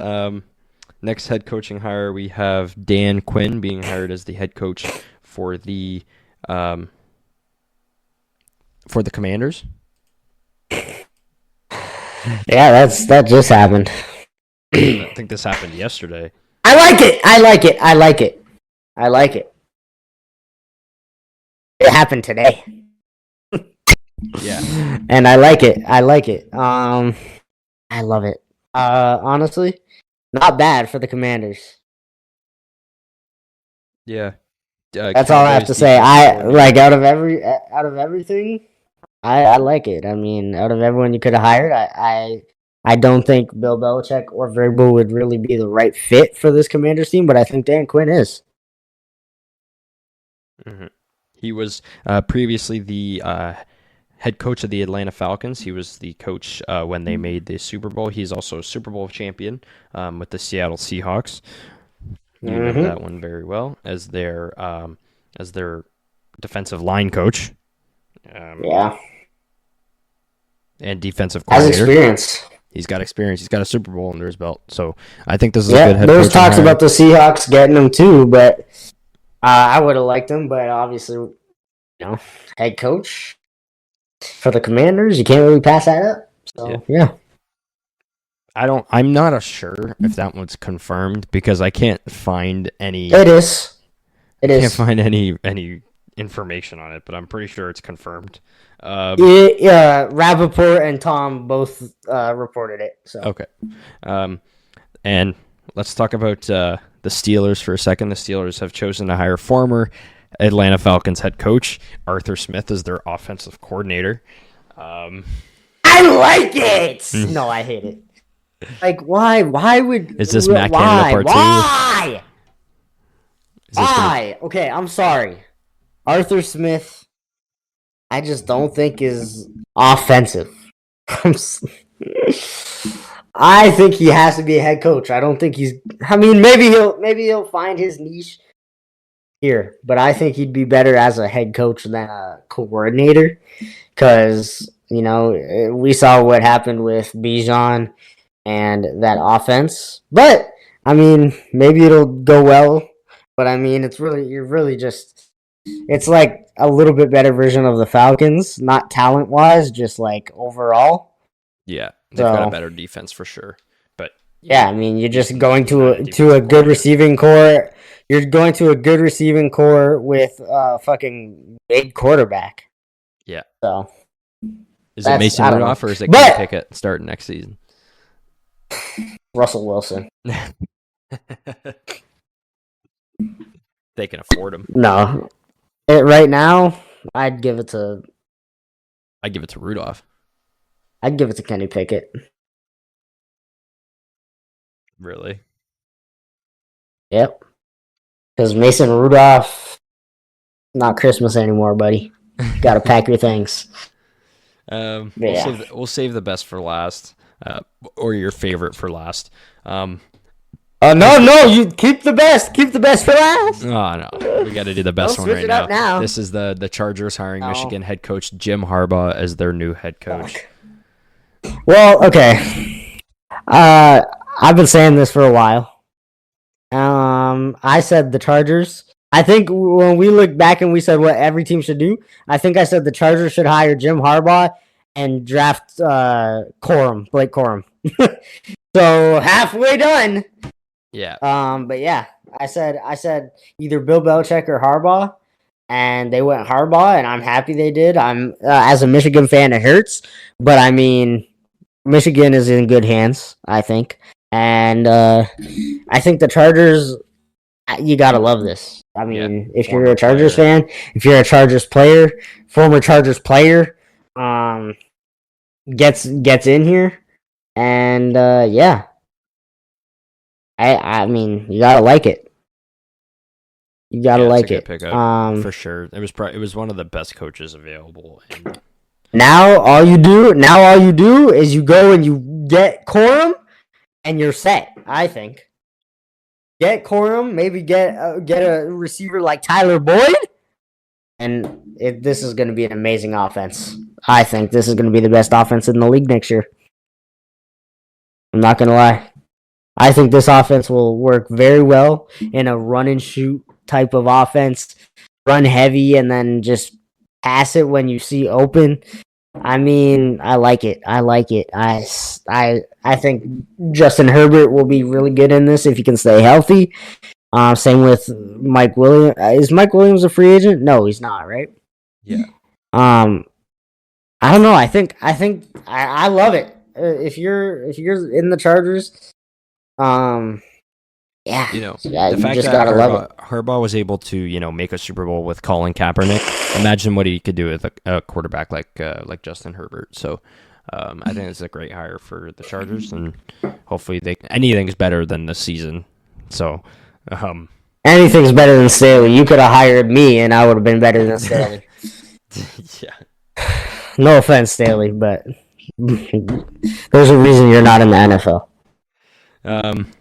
head coaching hire, we have Dan Quinn being hired as the head coach for the Commanders. Yeah, that just happened. I think this happened yesterday. I like it. It happened today. Yeah. And I like it. I love it. Honestly, not bad for the Commanders. Yeah. That's all I have to say. I like out of everything, I like it. I mean, out of everyone you could have hired, I don't think Bill Belichick or Vrabel would really be the right fit for this Commanders team, but I think Dan Quinn is. Mm-hmm. He was previously the head coach of the Atlanta Falcons. He was the coach when they made the Super Bowl. He's also a Super Bowl champion with the Seattle Seahawks. You remember that one very well as their defensive line coach. Yeah. And defensive coordinator. Has experience. He's got experience. He's got a Super Bowl under his belt. So I think this is a good head coach. There was talks about the Seahawks getting him too, but I would have liked him. But obviously, head coach for the Commanders, you can't really pass that up. So yeah. I'm not sure if that one's confirmed because I can't find any. It is. Can't find any information on it, but I'm pretty sure it's confirmed. Rappaport and Tom both reported it. So okay, and let's talk about the Steelers for a second. The Steelers have chosen to hire former Atlanta Falcons head coach Arthur Smith as their offensive coordinator. I like it. No, I hate it. Like, why? Why would? Is this Matt Canada part 2? Why? Why? Okay, I'm sorry. Arthur Smith, I just don't think is offensive. I think he has to be a head coach. I don't think he's. I mean, maybe he'll find his niche here, but I think he'd be better as a head coach than a coordinator, because we saw what happened with Bijan and that offense. But I mean, maybe it'll go well. But I mean, it's like a little bit better version of the Falcons, not talent-wise, just like overall. Yeah, they've got a better defense for sure. But Yeah, I mean, you're just going to a good receiving core. You're going to a good receiving core with a fucking big quarterback. Yeah. So is it Mason Rudolph or is it Kenny Pickett starting next season? Russell Wilson. They can afford him. No, right now I'd give it to Rudolph. I'd give it to Kenny Pickett. Really? Yep. Because Mason Rudolph, not Christmas anymore, buddy. You gotta pack your things. We'll save the best for last, or your favorite for last. No, you keep the best for last. Oh no, we got to do the best one right now. This is the Chargers hiring Michigan head coach Jim Harbaugh as their new head coach. Well, okay. I've been saying this for a while. I said the Chargers. I think when we look back and we said what every team should do, I think I said the Chargers should hire Jim Harbaugh and draft Blake Corum. So halfway done. Yeah. But yeah, I said either Bill Belichick or Harbaugh, and they went Harbaugh, and I'm happy they did. I'm as a Michigan fan, it hurts, but I mean, Michigan is in good hands, I think, and I think the Chargers. You gotta love this. I mean, if you're a Chargers fan, if you're a Chargers player, former Chargers player, gets in here, and yeah. I mean, you gotta like it. You gotta like it. For sure. It was one of the best coaches available. And now all you do is you go and you get Corum, and you're set. I think. Get Corum, maybe get a receiver like Tyler Boyd, and this is going to be an amazing offense. I think this is going to be the best offense in the league next year. I'm not going to lie. I think this offense will work very well in a run and shoot type of offense. Run heavy and then just pass it when you see open. I mean, I like it. I think Justin Herbert will be really good in this if he can stay healthy. Same with Mike Williams. Is Mike Williams a free agent? No, he's not, right? Yeah. I don't know. I think I love it. If you're in the Chargers, yeah, the fact that Harbaugh was able to, make a Super Bowl with Colin Kaepernick. Imagine what he could do with a quarterback like Justin Herbert. So, I think it's a great hire for the Chargers, and hopefully anything's better than this season. So, anything's better than Staley. You could have hired me, and I would have been better than Staley. Yeah. No offense, Staley, but there's a reason you're not in the NFL.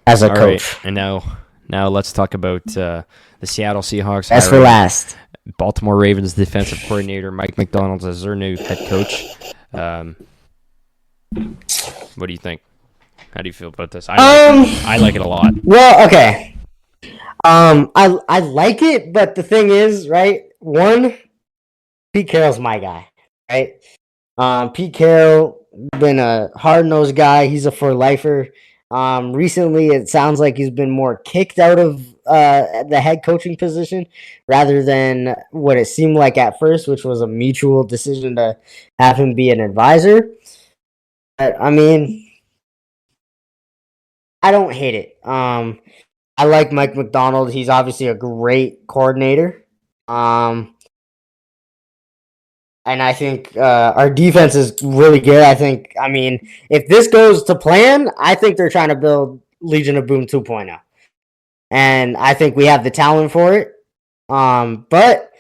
As a coach. Right. And now let's talk about the Seattle Seahawks. That's for last. Baltimore Ravens defensive coordinator Mike McDonald as their new head coach. What do you think? How do you feel about this? I like it a lot. Well, okay. I like it, but the thing is, right? One, Pete Carroll's my guy, right? Pete Carroll been a hard-nosed guy. He's a for-lifer. Recently, it sounds like he's been more kicked out of the head coaching position rather than what it seemed like at first, which was a mutual decision to have him be an advisor. But, I mean, I don't hate it. I like Mike McDonald. He's obviously a great coordinator. And I think our defense is really good. I mean, if this goes to plan, I think they're trying to build Legion of Boom 2.0. And I think we have the talent for it. But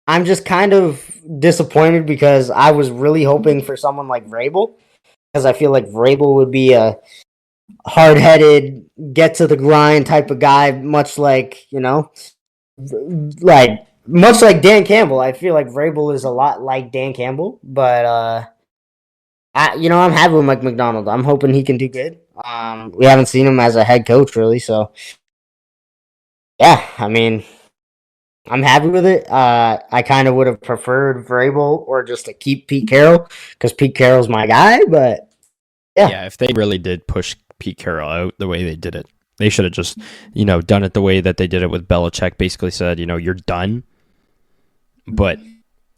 I'm just kind of disappointed because I was really hoping for someone like Vrabel. Because I feel like Vrabel would be a hard-headed, get-to-the-grind type of guy, much like, much like Dan Campbell. I feel like Vrabel is a lot like Dan Campbell, but I'm happy with Mike McDonald. I'm hoping he can do good. We haven't seen him as a head coach really, so yeah. I mean, I'm happy with it. I kind of would have preferred Vrabel or just to keep Pete Carroll because Pete Carroll's my guy. But yeah, if they really did push Pete Carroll out the way they did it. They should have just, done it the way that they did it with Belichick. Basically said, you're done. But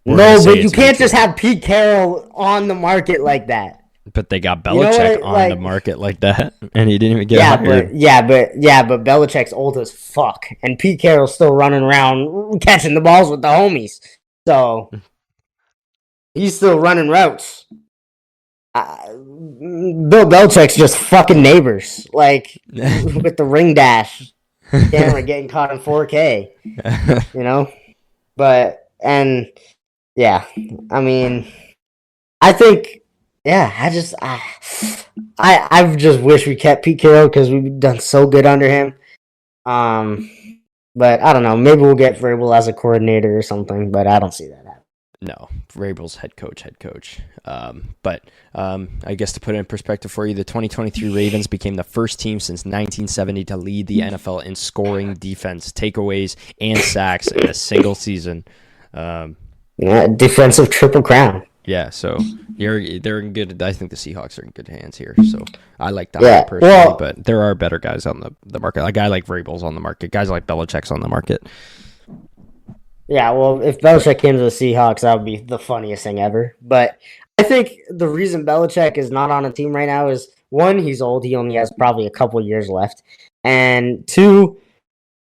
you can't just have Pete Carroll on the market like that. But they got Belichick on the market like that, and he didn't even get hired. But Belichick's old as fuck, and Pete Carroll's still running around catching the balls with the homies. So he's still running routes. Bill Belichick's just fucking neighbors, like with the ring dash camera getting caught in 4K, But I think. Yeah, I just wish we kept Pete Carroll because we've done so good under him. But I don't know. Maybe we'll get Vrabel as a coordinator or something, but I don't see that happening. No, Vrabel's head coach. But I guess to put it in perspective for you, the 2023 Ravens became the first team since 1970 to lead the NFL in scoring, defense, takeaways, and sacks in a single season. Defensive triple crown. Yeah, so they're in good. I think the Seahawks are in good hands here. So I like that personally, but there are better guys on the market. A guy like Vrabel's on the market. Guys like Belichick's on the market. Yeah, well, if Belichick came to the Seahawks, that would be the funniest thing ever. But I think the reason Belichick is not on a team right now is, one, he's old. He only has probably a couple years left. And two,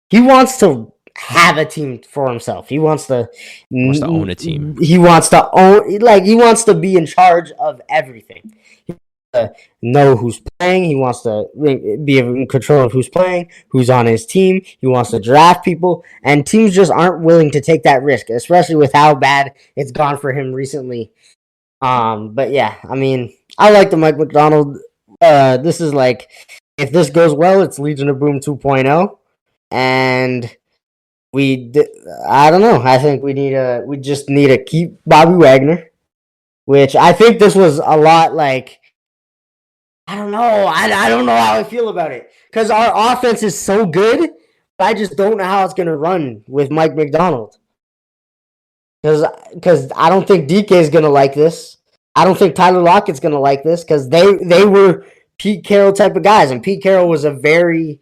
he wants to have a team for himself. He wants to own a team. He wants to be in charge of everything. He wants to know who's playing. He wants to be in control of who's playing, who's on his team. He wants to draft people, and teams just aren't willing to take that risk, especially with how bad it's gone for him recently. But yeah, I like the Mike Macdonald. This is like, if this goes well, it's Legion of Boom 2.0, and I don't know. I think we just need to keep Bobby Wagner, which I think this was a lot like, I don't know. I don't know how I feel about it because our offense is so good, but I just don't know how it's going to run with Mike Macdonald. Because I don't think DK is going to like this. I don't think Tyler Lockett's going to like this because they were Pete Carroll type of guys, and Pete Carroll was a very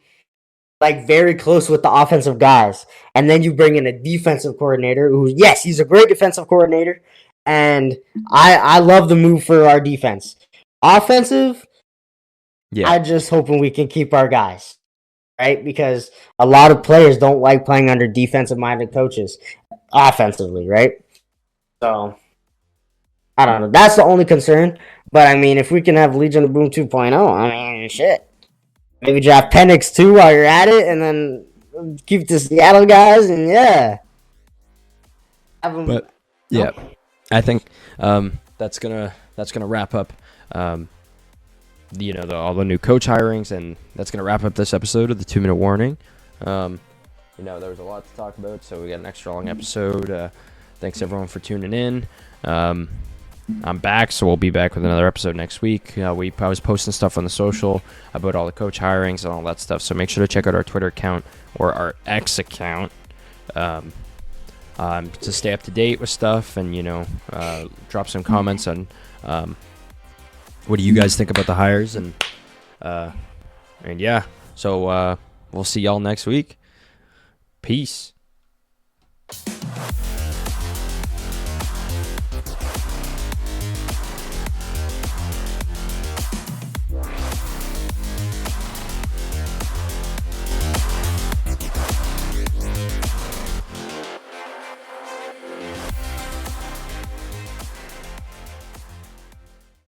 close with the offensive guys. And then you bring in a defensive coordinator who, yes, he's a great defensive coordinator. And I love the move for our defense. Offensive, I'm just hoping we can keep our guys, right? Because a lot of players don't like playing under defensive-minded coaches offensively, right? So, I don't know. That's the only concern. But, if we can have Legion of Boom 2.0, shit. Maybe draft Penix too while you're at it, and then keep the Seattle guys, and yeah. I think that's gonna wrap up. All the new coach hirings, and that's gonna wrap up this episode of the 2-Minute Warning. There was a lot to talk about, so we got an extra long episode. Thanks everyone for tuning in. I'm back, so we'll be back with another episode next week. I was posting stuff on the social about all the coach hirings and all that stuff, so make sure to check out our Twitter account or our X account to stay up to date with stuff, and drop some comments on what do you guys think about the hires, and yeah, so we'll see y'all next week. Peace.